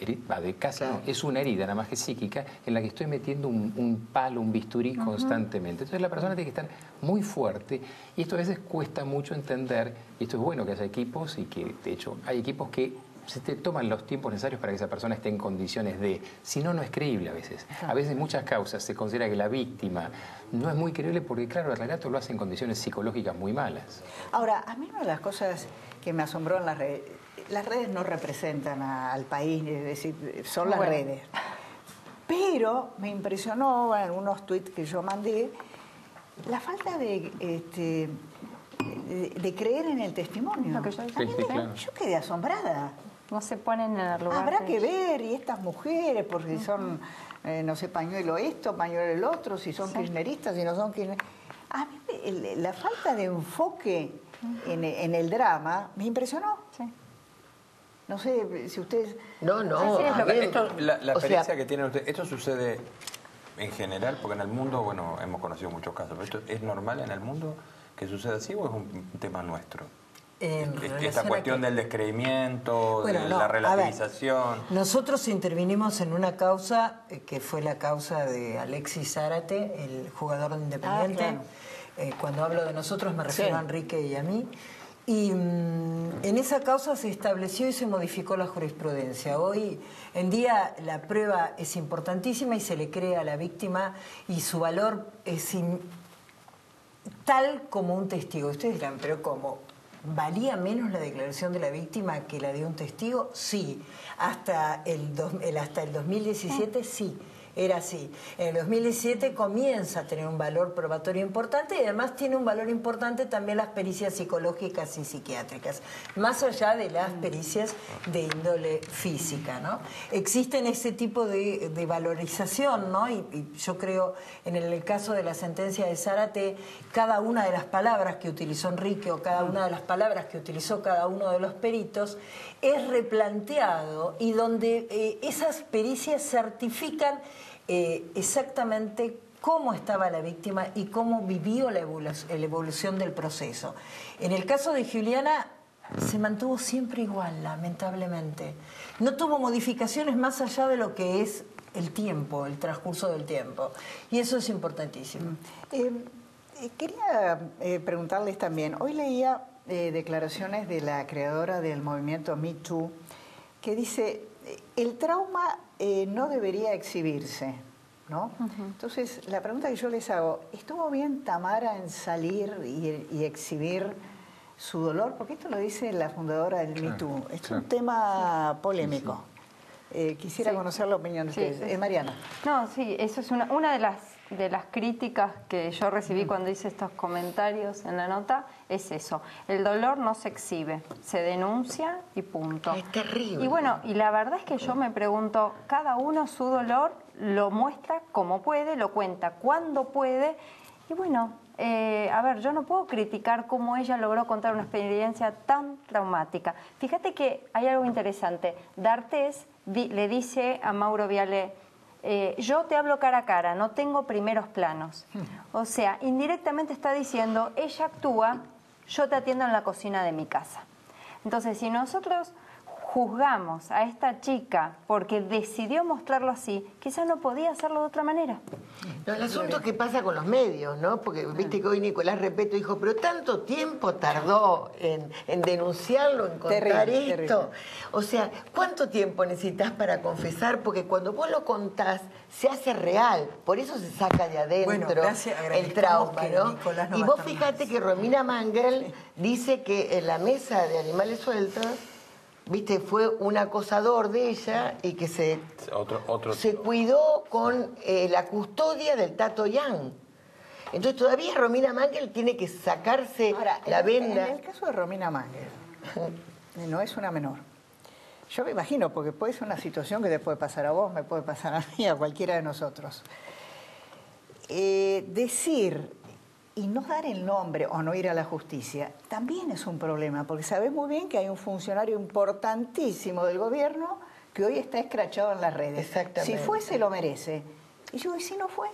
S17: es una herida nada más que psíquica, en la que estoy metiendo un palo, un bisturí constantemente. Entonces la persona tiene que estar muy fuerte, y esto a veces cuesta mucho entender, y esto es bueno que haya equipos, y que de hecho hay equipos que se te toman los tiempos necesarios para que esa persona esté en condiciones de... Si no, no es creíble a veces. A veces en muchas causas se considera que la víctima no es muy creíble porque, claro, el relato lo hace en condiciones psicológicas muy malas.
S1: Ahora, a mí una de las cosas que me asombró en las redes no representan al país, es decir, son las redes. Pero me impresionó en algunos tweets que yo mandé la falta de creer en el testimonio.
S16: Lo que yo dije.
S1: Yo quedé asombrada.
S16: No se ponen en el lugar.
S1: Habrá que ver, y estas mujeres, porque son, no sé, pañuelo esto, pañuelo el otro, si son kirchneristas, si no son kirchneristas. A mí la falta de enfoque en el drama me impresionó. No sé si ustedes...
S18: No.
S2: La experiencia que tienen ustedes, ¿esto sucede en general? Porque en el mundo, bueno, hemos conocido muchos casos, pero ¿esto es normal en el mundo que suceda así o es un tema nuestro? Esta cuestión del descreimiento, de la relativización.
S14: Nosotros intervinimos en una causa que fue la causa de Alexis Zárate, el jugador de Independiente. Cuando hablo de nosotros me refiero a Enrique y a mí. Y en esa causa se estableció y se modificó la jurisprudencia. Hoy en día la prueba es importantísima y se le cree a la víctima, y su valor es tal como un testigo. Ustedes dirán, ¿pero cómo? ¿Valía menos la declaración de la víctima que la de un testigo? Sí. Hasta el 2017 sí. Era así. En el 2017 comienza a tener un valor probatorio importante, y además tiene un valor importante también las pericias psicológicas y psiquiátricas, más allá de las pericias de índole física, ¿no? Existen ese tipo de valorización, ¿no? Y yo creo, en el caso de la sentencia de Zárate, cada una de las palabras que utilizó Enrique o cada una de las palabras que utilizó cada uno de los peritos es replanteado, y donde esas pericias certifican exactamente cómo estaba la víctima y cómo vivió la evolución del proceso. En el caso de Juliana se mantuvo siempre igual, lamentablemente. No tuvo modificaciones más allá de lo que es el tiempo, el transcurso del tiempo. Y eso es importantísimo.
S1: Quería preguntarles también, hoy leía declaraciones de la creadora del movimiento Me Too, que dice, el trauma no debería exhibirse, ¿no? Entonces, la pregunta que yo les hago, ¿estuvo bien Tamara en salir y exhibir su dolor? Porque esto lo dice la fundadora del Me Too. Es un tema polémico. Quisiera conocer la opinión de ustedes. Mariana.
S16: No, sí, eso es una de las críticas que yo recibí cuando hice estos comentarios en la nota, es eso. El dolor no se exhibe, se denuncia y punto.
S18: Es terrible.
S16: Y bueno, y la verdad es que yo me pregunto, cada uno su dolor lo muestra como puede, lo cuenta cuando puede, y bueno, a ver, yo no puedo criticar cómo ella logró contar una experiencia tan traumática. Fíjate que hay algo interesante. D'Artés le dice a Mauro Viale, yo te hablo cara a cara, no tengo primeros planos. O sea, indirectamente está diciendo, ella actúa, yo te atiendo en la cocina de mi casa. Entonces, si nosotros juzgamos a esta chica porque decidió mostrarlo así, quizás no podía hacerlo de otra manera.
S18: No, el asunto es que pasa con los medios, ¿no? Porque viste que hoy Nicolás Repetto dijo, pero tanto tiempo tardó en denunciarlo, en contar esto. O sea, ¿cuánto tiempo necesitas para confesar? Porque cuando vos lo contás, se hace real. Por eso se saca de adentro el trauma, ¿no? Y vos fíjate que Romina Mangel dice que en la mesa de Animales Sueltos, viste, fue un acosador de ella y que se cuidó con la custodia del Tato Yang. Entonces todavía Romina Mangel tiene que sacarse la venda.
S1: En el caso de Romina Mangel, no es una menor. Yo me imagino, porque puede ser una situación que te puede pasar a vos, me puede pasar a mí, a cualquiera de nosotros. Decir y no dar el nombre o no ir a la justicia también es un problema, porque sabés muy bien que hay un funcionario importantísimo del gobierno que hoy está escrachado en las redes.
S18: Exactamente.
S1: Si fue, se lo merece. Y yo, ¿y si no fue?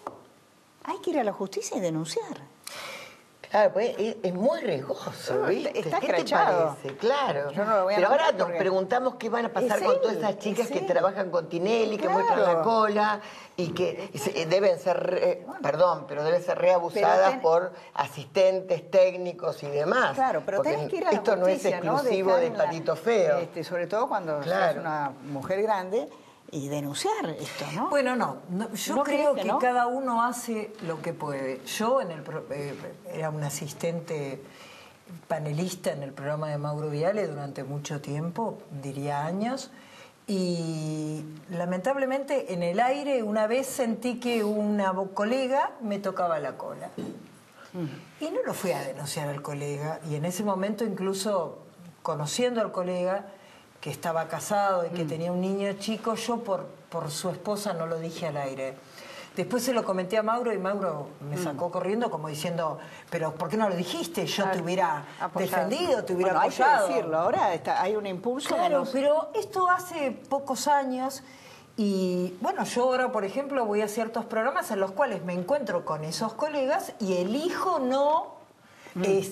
S1: Hay que ir a la justicia y denunciar.
S18: Claro, pues es muy riesgoso, ¿viste?
S1: Está
S18: ¿Qué te
S1: escrachado.
S18: parece? Claro.
S1: Yo no lo voy a
S18: Pero ahora nos
S1: porque
S18: preguntamos qué van a pasar con todas esas chicas que trabajan con Tinelli, que muestran la cola y que deben ser, perdón, pero deben ser reabusadas por asistentes técnicos y demás.
S1: Claro, pero tenés que ir a la
S18: esto
S1: justicia,
S18: no es exclusivo de Patito Feo.
S1: Sobre todo cuando sos una mujer grande. Y denunciar esto, ¿no?
S14: Bueno, yo creo que cada uno hace lo que puede. Yo era un asistente panelista en el programa de Mauro Viale durante mucho tiempo, diría años, y lamentablemente en el aire una vez sentí que una colega me tocaba la cola. Y no lo fui a denunciar al colega, y en ese momento incluso conociendo al colega, que estaba casado y que tenía un niño chico, yo por su esposa no lo dije al aire. Después se lo comenté a Mauro y Mauro me sacó corriendo como diciendo, pero ¿por qué no lo dijiste? Yo te hubiera defendido, te hubiera apoyado.
S1: Hay que decirlo, ahora hay un impulso.
S14: Claro, pero esto hace pocos años y bueno, yo ahora, por ejemplo, voy a ciertos programas en los cuales me encuentro con esos colegas y elijo no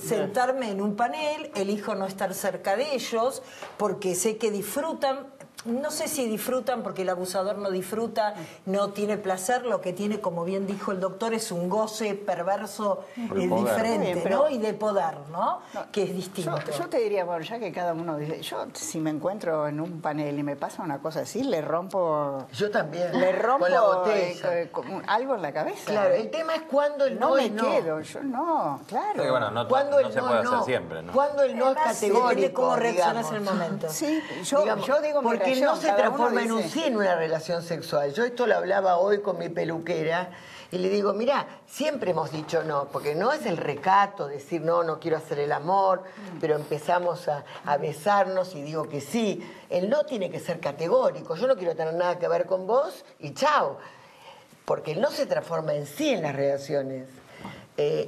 S14: sentarme en un panel, elijo no estar cerca de ellos, porque sé que disfrutan, no sé si disfrutan porque el abusador no disfruta, no tiene placer, lo que tiene, como bien dijo el doctor, es un goce perverso diferente, ¿no? Y de poder, ¿no? Que es distinto.
S1: Yo te diría, bueno, ya que cada uno dice, yo si me encuentro en un panel y me pasa una cosa así, le rompo...
S18: Yo también.
S1: Le rompo
S18: con la botella.
S1: Algo en la cabeza.
S18: Claro, el tema es cuando el no es no.
S1: No me quedo, yo no, claro.
S2: Sí, bueno, no se puede hacer siempre, ¿no?
S18: Cuando el no es categórico,
S14: depende cómo reaccionas en el momento.
S1: Sí, yo digo mi
S18: porque
S1: reacción,
S18: no se transforma en un sí en una relación sexual. Yo esto lo hablaba hoy con mi peluquera y le digo, mirá, siempre hemos dicho no, porque no es el recato decir no quiero hacer el amor, pero empezamos a besarnos y digo que sí. El no tiene que ser categórico, yo no quiero tener nada que ver con vos y chao. Porque el no se transforma en sí en las relaciones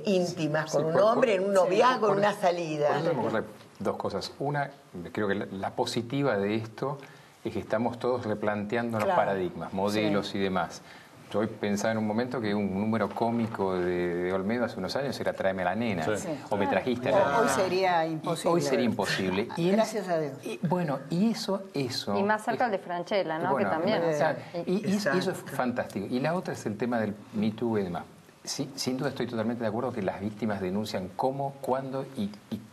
S18: íntimas con un hombre, en un noviazgo, en una salida.
S17: Por eso me ocurre dos cosas. Una, creo que la positiva de esto es que estamos todos replanteando los paradigmas, modelos y demás. Yo hoy pensaba en un momento que un número cómico de Olmedo hace unos años era Tráeme a la nena, o Me trajiste a la nena.
S1: Hoy sería imposible.
S17: Hoy sería imposible.
S1: Gracias a Dios.
S17: Bueno, y eso...
S16: Y más cerca el de Franchella, ¿no?
S17: Bueno,
S16: que también.
S17: Y eso es fantástico. Y la otra es el tema del Me Too y demás. Sí, sin duda estoy totalmente de acuerdo que las víctimas denuncian cómo, cuándo y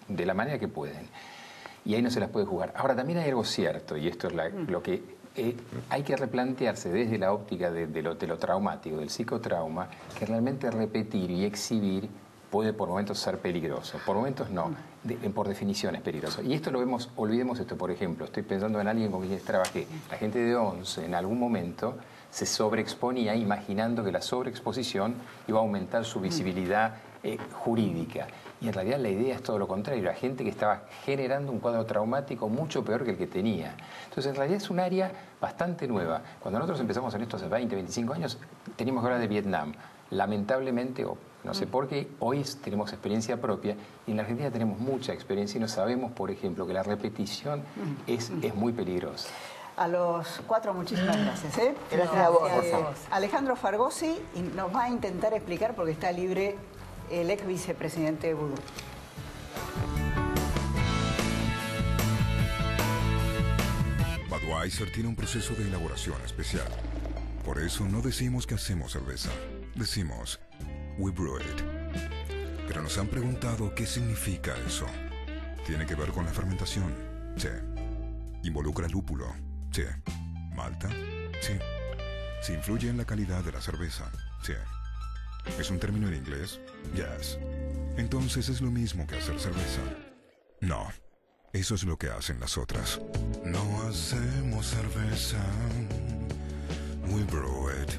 S17: de la manera que pueden. Y ahí no se las puede jugar. Ahora, también hay algo cierto, y esto es lo que hay que replantearse desde la óptica de lo traumático, del psicotrauma, que realmente repetir y exhibir puede por momentos ser peligroso, por momentos no, por definición es peligroso. Y esto lo vemos, olvidemos esto, por ejemplo, estoy pensando en alguien con quien trabajé, la gente de 11 en algún momento se sobreexponía imaginando que la sobreexposición iba a aumentar su visibilidad jurídica. Y en realidad la idea es todo lo contrario, la gente que estaba generando un cuadro traumático mucho peor que el que tenía. Entonces en realidad es un área bastante nueva. Cuando nosotros empezamos en esto hace 20, 25 años, teníamos que hablar de Vietnam. Lamentablemente, o no sé por qué, hoy tenemos experiencia propia y en la Argentina tenemos mucha experiencia y no sabemos, por ejemplo, que la repetición es muy peligrosa.
S1: A los cuatro, muchísimas gracias.
S18: Gracias a vos.
S1: Alejandro Fargosi nos va a intentar explicar, porque está libre, el ex vicepresidente de Vudú.
S12: Budweiser tiene un proceso de elaboración especial. Por eso no decimos que hacemos cerveza, decimos we brew it. Pero nos han preguntado qué significa eso. ¿Tiene que ver con la fermentación? Sí. ¿Involucra lúpulo? Sí. ¿Malta? Sí. ¿Se influye en la calidad de la cerveza? Sí. ¿Es un término en inglés? Yes. Entonces es lo mismo que hacer cerveza. No. Eso es lo que hacen las otras. No hacemos cerveza. We brew it.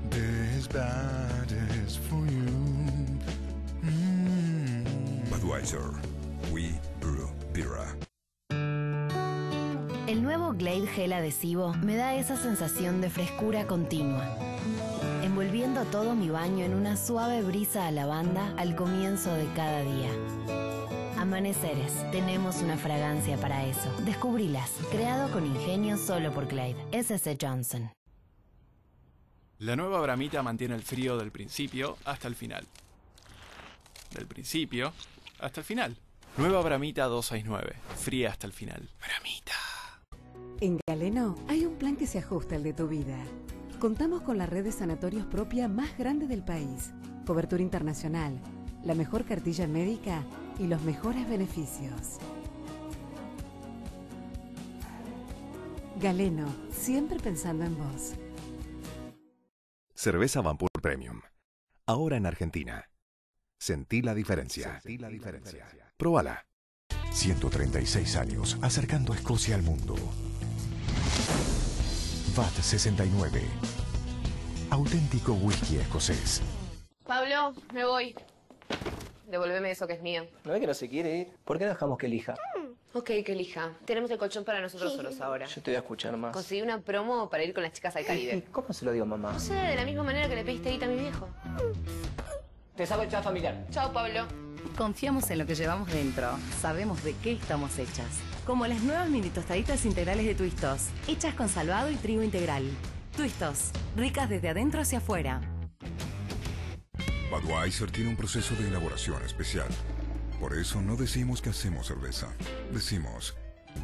S12: This bad is for you. Budweiser. We brew beer.
S19: El nuevo Glade Gel adhesivo me da esa sensación de frescura continua, envolviendo todo mi baño en una suave brisa a lavanda al comienzo de cada día. Amaneceres, tenemos una fragancia para eso. Descubrilas, creado con ingenio solo por Glade. S.C. Johnson.
S20: La nueva Bramita mantiene el frío del principio hasta el final. Del principio hasta el final. Nueva Bramita 269, fría hasta el final. Bramita.
S21: En Galeno hay un plan que se ajusta al de tu vida. Contamos con la red de sanatorios propia más grande del país, cobertura internacional, la mejor cartilla médica y los mejores beneficios. Galeno, siempre pensando en vos.
S22: Cerveza Vampur Premium. Ahora en Argentina. Sentí la diferencia. Próbala. 136 años acercando a Escocia al mundo. VAT 69. Auténtico whisky escocés.
S23: Pablo, me voy. Devuélveme eso que es mío.
S24: ¿No ve que no se quiere ir? ¿Por qué no dejamos que elija?
S23: Ok, que elija. Tenemos el colchón para nosotros solos ahora.
S24: Yo te voy a escuchar más.
S23: Conseguí una promo para ir con las chicas al Caribe.
S24: ¿Cómo se lo digo a mamá?
S23: No sé, de la misma manera que le pediste guita a mi viejo.
S24: Te saco el chat familiar.
S23: Chao, Pablo.
S25: Confiamos en lo que llevamos dentro. Sabemos de qué estamos hechas. Como las nuevas mini tostaditas integrales de Twistos, hechas con salvado y trigo integral. Twistos, ricas desde adentro hacia afuera.
S12: Budweiser tiene un proceso de elaboración especial. Por eso no decimos que hacemos cerveza. Decimos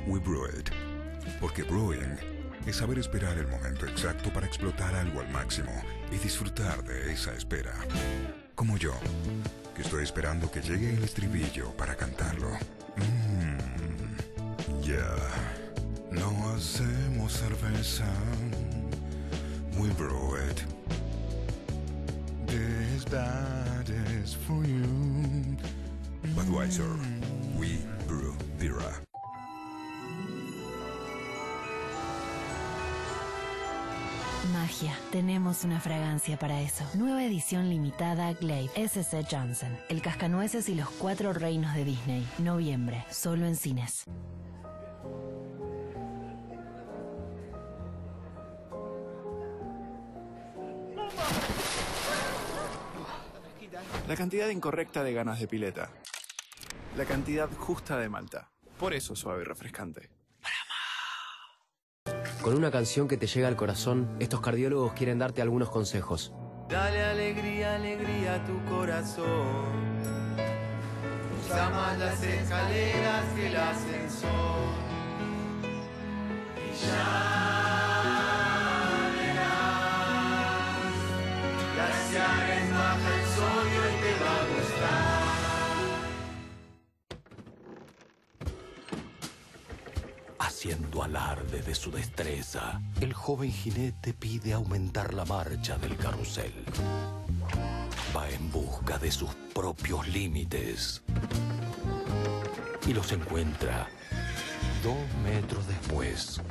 S12: we brew it. Porque brewing es saber esperar el momento exacto para explotar algo al máximo y disfrutar de esa espera. Como yo, que estoy esperando que llegue el estribillo para cantarlo. No hacemos cerveza. We brew it. This bad is for you. Budweiser. We brew beer.
S19: Magia. Tenemos una fragancia para eso. Nueva edición limitada Glade. S.C. Johnson. El cascanueces y los 4 reinos de Disney. Noviembre. Solo en cines.
S20: La cantidad incorrecta de ganas de pileta. La cantidad justa de malta. Por eso suave y refrescante.
S26: Con una canción que te llega al corazón, estos cardiólogos quieren darte algunos consejos.
S27: Dale alegría, alegría a tu corazón. Usa más las escaleras que el ascensor. Y ya verás. Glaciares baja el sodio y te va a gustar.
S11: Haciendo alarde
S3: alarde de su destreza, el joven jinete pide aumentar la marcha del carrusel. Va en busca de sus propios límites y los encuentra 2 metros después.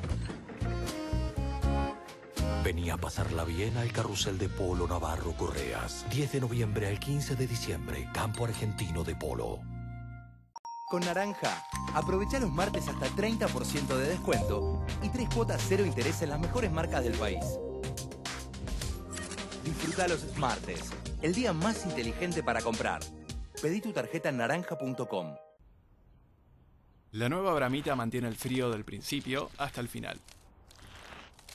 S3: Venía a pasarla bien al carrusel de polo Navarro Correas. 10 de noviembre al 15 de diciembre, Campo Argentino de Polo.
S13: Con Naranja, aprovecha los martes hasta 30% de descuento y 3 cuotas 0 interés en las mejores marcas del país. Disfruta los martes, el día más inteligente para comprar. Pedí tu tarjeta en naranja.com.
S20: La nueva Bramita mantiene el frío del principio hasta el final.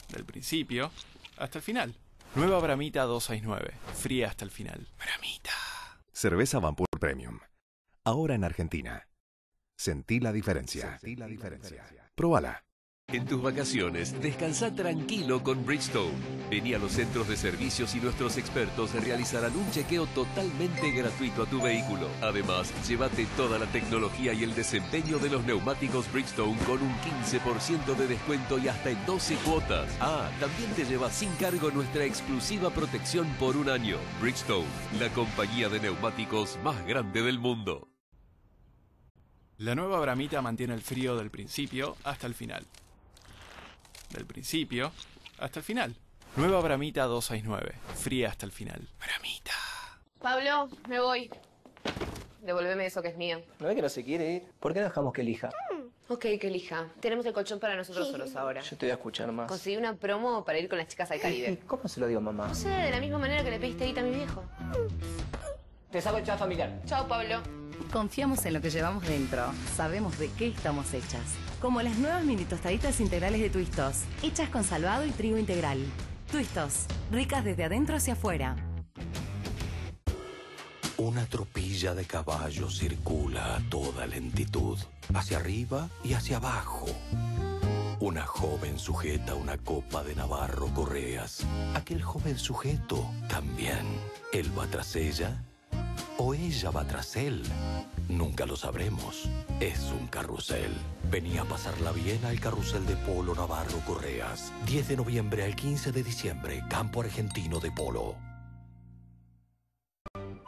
S20: Del principio hasta el final. Nueva Bramita 269. Fría hasta el final. Bramita.
S22: Cerveza Vampur Premium. Ahora en Argentina. Sentí la diferencia. Próbala.
S4: En tus vacaciones, descansa tranquilo con Bridgestone. Vení a los centros de servicios y nuestros expertos realizarán un chequeo totalmente gratuito a tu vehículo. Además, llévate toda la tecnología y el desempeño de los neumáticos Bridgestone con un 15% de descuento y hasta en 12 cuotas. Ah, también te llevas sin cargo nuestra exclusiva protección por 1 año. Bridgestone, la compañía de neumáticos más grande del mundo.
S20: La nueva Bramita mantiene el frío del principio hasta el final. Del principio hasta el final. Nueva Bramita 269. Fría hasta el final. Bramita.
S23: Pablo, me voy. Devolveme eso que es mío.
S24: ¿No ve que no se quiere ir? ¿Por qué no dejamos que elija?
S23: Ok, que elija. Tenemos el colchón para nosotros solos ahora.
S24: Yo te voy a escuchar más.
S23: Conseguí una promo para ir con las chicas al Caribe.
S24: ¿Cómo se lo digo, mamá?
S23: No sé, de la misma manera que le pediste guita a mi viejo.
S24: Te saco el chat familiar.
S23: Chao, Pablo.
S25: Confiamos en lo que llevamos dentro. Sabemos de qué estamos hechas. Como las nuevas mini tostaditas integrales de Twistos, hechas con salvado y trigo integral. Twistos, ricas desde adentro hacia afuera.
S3: Una tropilla de caballos circula a toda lentitud, hacia arriba y hacia abajo. Una joven sujeta una copa de Navarro Correas. Aquel joven sujeto también. ¿Él va tras ella? ¿O ella va tras él? Nunca lo sabremos. Es un carrusel. Venía a pasarla bien al carrusel de polo Navarro Correas. 10 de noviembre al 15 de diciembre, Campo Argentino de Polo.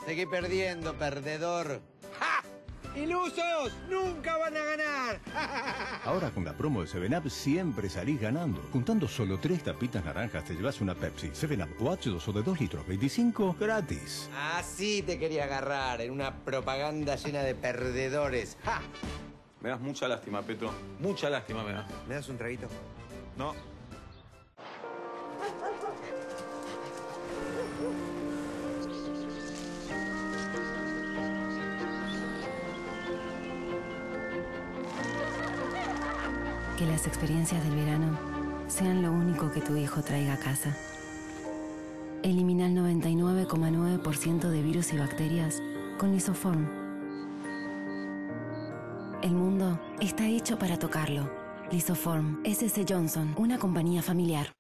S5: Seguí perdiendo, perdedor. ¡Ja! ¡Ilusos! ¡Nunca van a ganar!
S6: Ahora con la promo de 7up siempre salís ganando. Juntando solo 3 tapitas naranjas te llevas una Pepsi, 7up o H2O de 2 litros, 25 gratis.
S5: Así te quería agarrar, en una propaganda llena de perdedores. ¡Ja!
S8: Me das mucha lástima, Petro. Mucha lástima me das.
S5: ¿Me das un traguito?
S8: No.
S19: Que las experiencias del verano sean lo único que tu hijo traiga a casa. Elimina el 99,9% de virus y bacterias con Lisoform. El mundo está hecho para tocarlo. Lisoform, S.C. Johnson, una compañía familiar.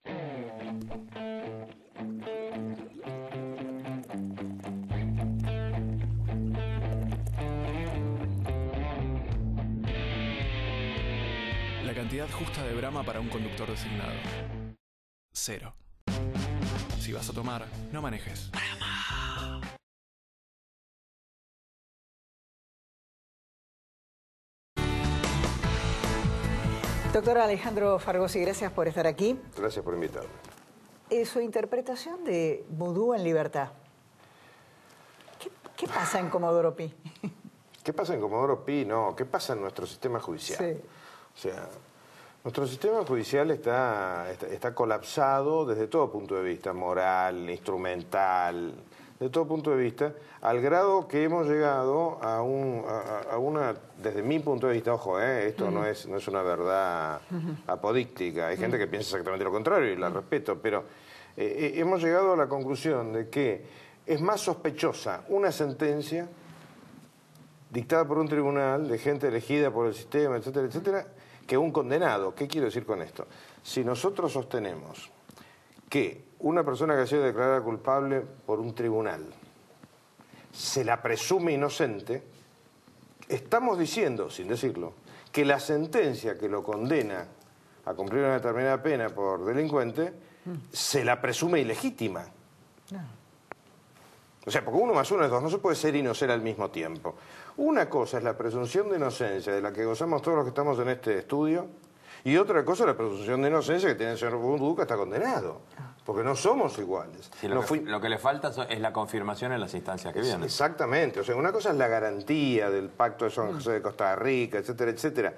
S20: La cantidad justa de Brahma para un conductor designado. 0. Si vas a tomar, no manejes.
S1: Doctor Alejandro Fargosi, gracias por estar aquí.
S7: Gracias por invitarme.
S1: Su interpretación de Vudú en libertad. ¿Qué pasa en Comodoro Pi?
S7: ¿Qué pasa en Comodoro Pi? No, ¿qué pasa en nuestro sistema judicial?
S1: Sí.
S7: O sea, nuestro sistema judicial está colapsado desde todo punto de vista, moral, instrumental, de todo punto de vista, al grado que hemos llegado a una, desde mi punto de vista, ojo, esto no es una verdad apodíctica, hay gente que piensa exactamente lo contrario y la respeto, pero hemos llegado a la conclusión de que es más sospechosa una sentencia dictada por un tribunal de gente elegida por el sistema, etcétera, etcétera, que un condenado. ¿Qué quiero decir con esto? Si nosotros sostenemos que una persona que ha sido declarada culpable por un tribunal se la presume inocente, estamos diciendo, sin decirlo, que la sentencia que lo condena
S2: a cumplir una determinada pena por delincuente, se la presume ilegítima. O sea, porque 1 más 1 es 2, no se puede ser y no ser al mismo tiempo. Una cosa es la presunción de inocencia de la que gozamos todos los que estamos en este estudio, y otra cosa es la presunción de inocencia que tiene el señor Boudou, que está condenado. Porque no somos iguales.
S9: Sí, lo que le falta es la confirmación en las instancias que vienen.
S2: Exactamente. O sea, una cosa es la garantía del Pacto de San José de Costa Rica, etcétera, etcétera,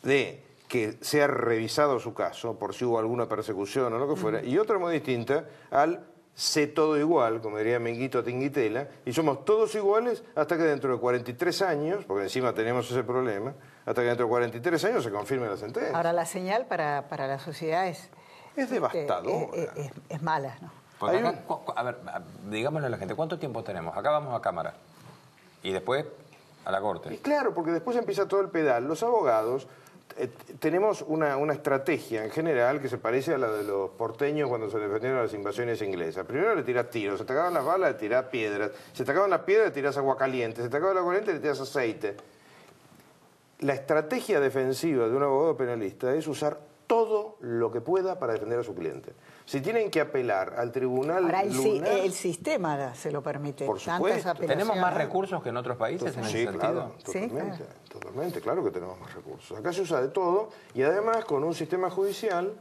S2: de que sea revisado su caso por si hubo alguna persecución o lo que fuera, y otra muy distinta al sé todo igual, como diría Minguito Tinguitela, y somos todos iguales hasta que dentro de 43 años, porque encima tenemos ese problema, hasta que dentro de 43 años se confirme la sentencia.
S1: Ahora, la señal para la sociedad es
S2: devastadora.
S1: Es mala, ¿no?
S9: Porque acá, a ver, digámosle a la gente, ¿cuánto tiempo tenemos? Acá vamos a cámara y después a la corte.
S2: Y claro, porque después empieza todo el pedal. Los abogados tenemos una estrategia en general que se parece a la de los porteños cuando se defendieron a las invasiones inglesas. Primero le tirás tiros, se te acaban las balas, le tirás piedras, se te acaban las piedras, le tirás agua caliente, se te acaba el agua caliente, le tirás aceite. La estrategia defensiva de un abogado penalista es usar todo lo que pueda para defender a su cliente. Si tienen que apelar al tribunal
S1: Ahora,
S2: lunar...
S1: el sistema se lo permite.
S2: Por supuesto.
S9: ¿Tenemos más recursos que en otros países en ese sentido?
S2: Claro, totalmente, totalmente, claro que tenemos más recursos. Acá se usa de todo y además con un sistema judicial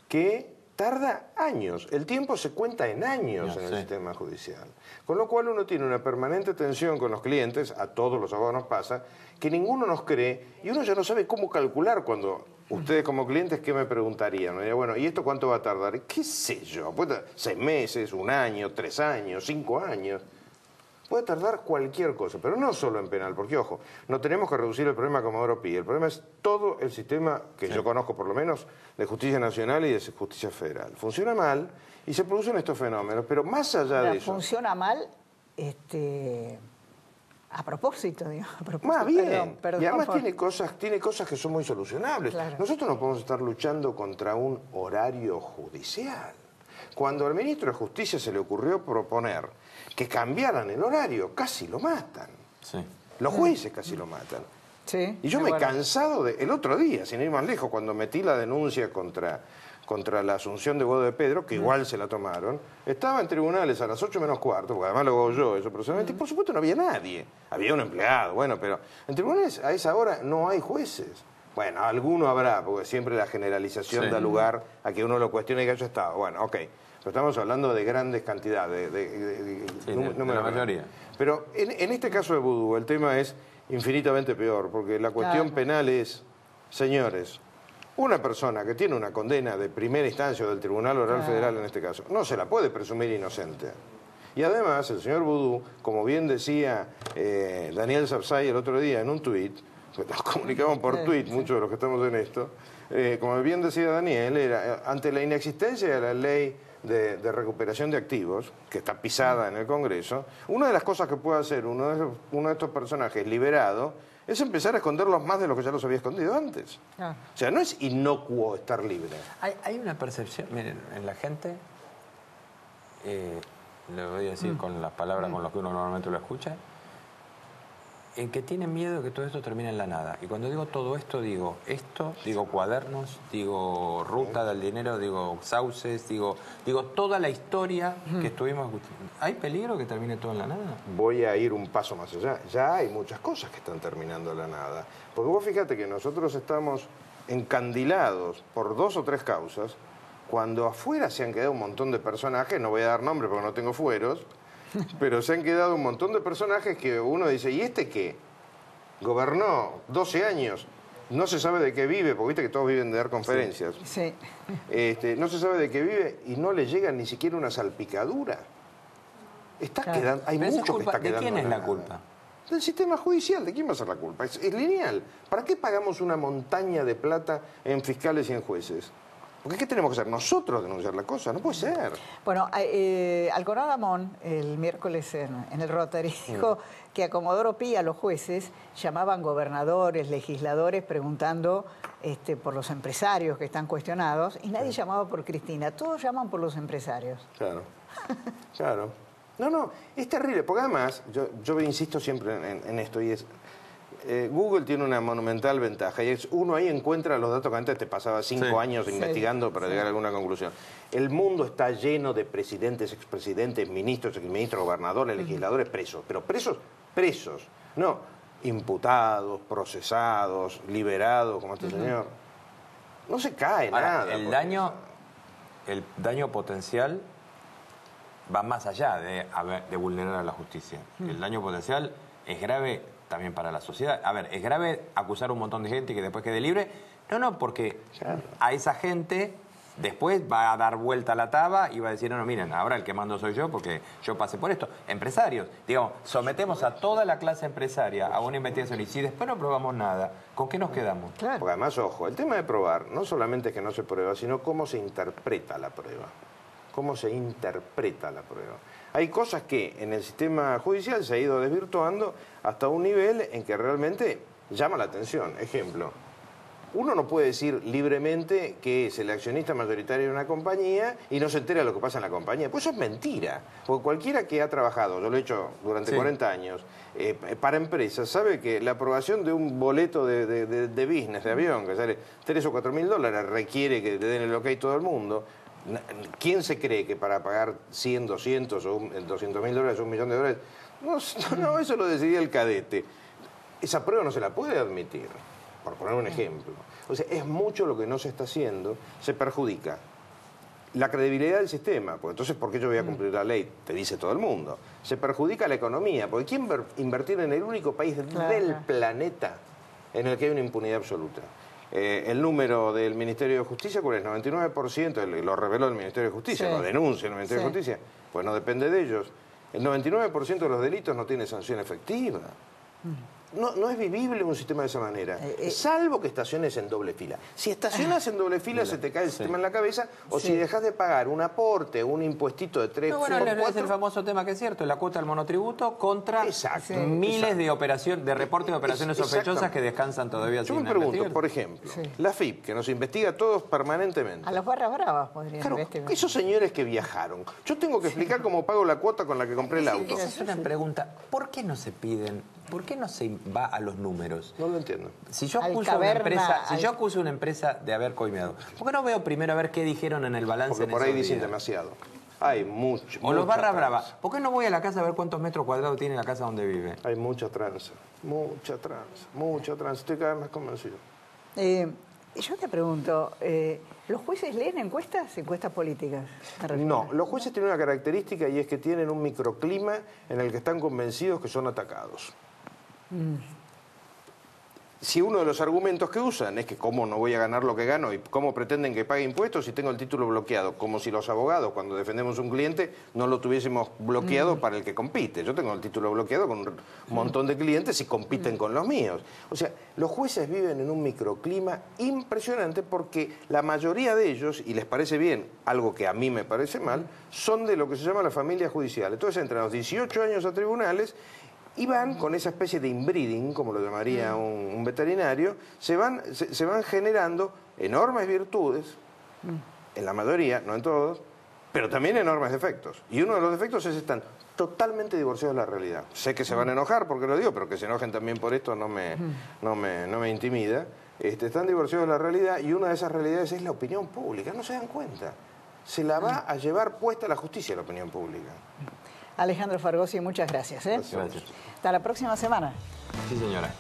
S2: que tarda años. El tiempo se cuenta en años en el sistema judicial. Con lo cual uno tiene una permanente tensión con los clientes, a todos los abogados nos pasa, que ninguno nos cree y uno ya no sabe cómo calcular cuando... Ustedes como clientes, ¿qué me preguntarían? Me dirían, bueno, ¿y esto cuánto va a tardar? ¿Qué sé yo? Puede tardar 6 meses, 1 año, 3 años, 5 años. Puede tardar cualquier cosa, pero no solo en penal, porque, ojo, no tenemos que reducir el problema a Comodoro Pi. El problema es todo el sistema que yo conozco, por lo menos, de justicia nacional y de justicia federal. Funciona mal y se producen estos fenómenos, pero más allá de eso...
S1: Funciona mal, a propósito, digo.
S2: Más bien,
S1: perdón,
S2: y además tiene cosas que son muy solucionables.
S1: Claro.
S2: Nosotros no podemos estar luchando contra un horario judicial. Cuando al ministro de Justicia se le ocurrió proponer que cambiaran el horario, casi lo matan.
S9: Sí.
S2: Los jueces casi lo matan.
S1: Sí,
S2: y yo me he cansado de... El otro día, sin ir más lejos, cuando metí la denuncia contra la asunción de Guado de Pedro, que igual se la tomaron, estaba en tribunales a las 8 menos cuarto, porque además lo hago yo eso personalmente, y por supuesto no había nadie. Había un empleado, bueno, pero en tribunales a esa hora no hay jueces. Bueno, alguno habrá, porque siempre la generalización da lugar a que uno lo cuestione y que haya estado. Bueno, ok, pero estamos hablando de grandes cantidades, de
S9: la mayoría.
S2: Pero en este caso de Boudou el tema es infinitamente peor, porque la cuestión penal es, señores, una persona que tiene una condena de primera instancia o del Tribunal Oral Federal en este caso, no se la puede presumir inocente. Y además, el señor Boudou, como bien decía Daniel Sapsay el otro día en un tuit, nos comunicamos por tuit muchos de los que estamos en esto, como bien decía Daniel, era ante la inexistencia de la ley de recuperación de activos, que está pisada en el Congreso, una de las cosas que puede hacer uno de estos personajes liberado es empezar a esconderlos más de lo que ya los había escondido antes. O sea, no es inocuo estar libre.
S9: Hay una percepción, miren, en la gente, le voy a decir con las palabras con las que uno normalmente lo escucha, en que tienen miedo de que todo esto termine en la nada. Y cuando digo todo esto, digo cuadernos, digo ruta del dinero, digo sauces, digo toda la historia que estuvimos escuchando. ¿Hay peligro que termine todo en la nada?
S2: Voy a ir un paso más allá. Ya hay muchas cosas que están terminando en la nada. Porque vos fíjate que nosotros estamos encandilados por 2 o 3 causas, cuando afuera se han quedado un montón de personajes, no voy a dar nombre porque no tengo fueros, pero se han quedado un montón de personajes que uno dice, ¿y este qué? Gobernó 12 años, no se sabe de qué vive, porque viste que todos viven de dar conferencias.
S1: Sí.
S2: No se sabe de qué vive y no le llega ni siquiera una salpicadura. Hay mucho que está quedando.
S9: ¿De quién es la culpa?
S2: Del sistema judicial. ¿De quién va a ser la culpa? Es lineal. ¿Para qué pagamos una montaña de plata en fiscales y en jueces? Porque ¿qué tenemos que hacer? Nosotros denunciar la cosa, no puede ser.
S1: Bueno, Alcorada Amón, el miércoles en el Rotary, dijo que a Comodoro Pi, a los jueces, llamaban gobernadores, legisladores, preguntando por los empresarios que están cuestionados, y nadie llamaba por Cristina, todos llaman por los empresarios.
S2: Claro, claro. No, es terrible, porque además, yo insisto siempre en esto, y es, Google tiene una monumental ventaja y es uno ahí encuentra los datos que antes te pasaba 5 años investigando para llegar a alguna conclusión. El mundo está lleno de presidentes, expresidentes, ministros, exministros, gobernadores, legisladores presos, pero presos, no imputados, procesados, liberados, como este señor. No se cae nada.
S9: El daño potencial va más allá de vulnerar a la justicia. El daño potencial es grave también para la sociedad. A ver, ¿es grave acusar a un montón de gente y que después quede libre? No, porque a esa gente después va a dar vuelta a la taba y va a decir, no, miren, ahora el que mando soy yo porque yo pasé por esto. Empresarios, digamos, sometemos a toda la clase empresaria a una investigación y si después no probamos nada, ¿con qué nos quedamos?
S2: Porque además, ojo, el tema de probar no solamente es que no se prueba, sino cómo se interpreta la prueba. Cómo se interpreta la prueba. Hay cosas que en el sistema judicial se ha ido desvirtuando hasta un nivel en que realmente llama la atención. Ejemplo, uno no puede decir libremente que es el accionista mayoritario de una compañía y no se entera de lo que pasa en la compañía. Pues eso es mentira. Porque cualquiera que ha trabajado, yo lo he hecho durante 40 años, para empresas, sabe que la aprobación de un boleto de business, de avión, que sale 3 o 4 mil dólares, requiere que te den el ok todo el mundo. ¿Quién se cree que para pagar 100, 200 o 200 mil dólares o $1 millón de dólares? No, eso lo decidía el cadete. Esa prueba no se la puede admitir, por poner un ejemplo. O sea, es mucho lo que no se está haciendo, se perjudica la credibilidad del sistema, porque entonces, ¿por qué yo voy a cumplir la ley? Te dice todo el mundo. Se perjudica la economía, porque ¿quién va a invertir en el único país del planeta en el que hay una impunidad absoluta? El número del Ministerio de Justicia, ¿cuál es? 99%, lo reveló el Ministerio de Justicia, lo denuncia el Ministerio de Justicia, pues no depende de ellos. El 99% de los delitos no tiene sanción efectiva. No es vivible un sistema de esa manera, salvo que estaciones en doble fila. Si estacionas en doble fila se te cae el sistema en la cabeza, o si dejas de pagar un aporte, un impuestito de 3
S9: bueno, es el famoso tema que es cierto, la cuota del monotributo contra miles de operaciones, de reportes de operaciones sospechosas que descansan todavía sin investigar.
S2: Yo me pregunto, por ejemplo, la FIP, que nos investiga a todos permanentemente.
S1: A los barras bravas podrían investigar.
S2: Esos señores que viajaron, yo tengo que explicar cómo pago la cuota con la que compré el auto.
S9: Esa es una pregunta, ¿por qué no se piden? ¿Por qué no se va a los números?
S2: No lo entiendo.
S9: Si yo acuso una empresa de haber coimeado, ¿por qué no veo primero a ver qué dijeron en el balance?
S2: Porque por ahí dicen demasiado. Hay mucho.
S9: O los barras bravas. ¿Por qué no voy a la casa a ver cuántos metros cuadrados tiene la casa donde vive?
S2: Hay mucha tranza, mucha tranza. Estoy cada vez más convencido.
S1: Yo te pregunto, ¿los jueces leen encuestas políticas?
S2: No, los jueces tienen una característica y es que tienen un microclima en el que están convencidos que son atacados. Si uno de los argumentos que usan es que cómo no voy a ganar lo que gano y cómo pretenden que pague impuestos si tengo el título bloqueado, como si los abogados cuando defendemos un cliente no lo tuviésemos bloqueado para el que compite. Yo tengo el título bloqueado con un montón de clientes y compiten con los míos. O sea, los jueces viven en un microclima impresionante porque la mayoría de ellos, y les parece bien, algo que a mí me parece mal, son de lo que se llama la familia judicial. Entonces entran a los 18 años a tribunales y van con esa especie de inbreeding, como lo llamaría un veterinario, se van generando enormes virtudes, en la mayoría, no en todos, pero también enormes defectos. Y uno de los defectos es que están totalmente divorciados de la realidad. Sé que se van a enojar porque lo digo, pero que se enojen también por esto no me intimida. Están divorciados de la realidad y una de esas realidades es la opinión pública. No se dan cuenta. Se la va a llevar puesta la justicia la opinión pública.
S1: Alejandro Fargosi, muchas gracias.
S9: Gracias.
S1: Hasta la próxima semana.
S9: Sí, señora.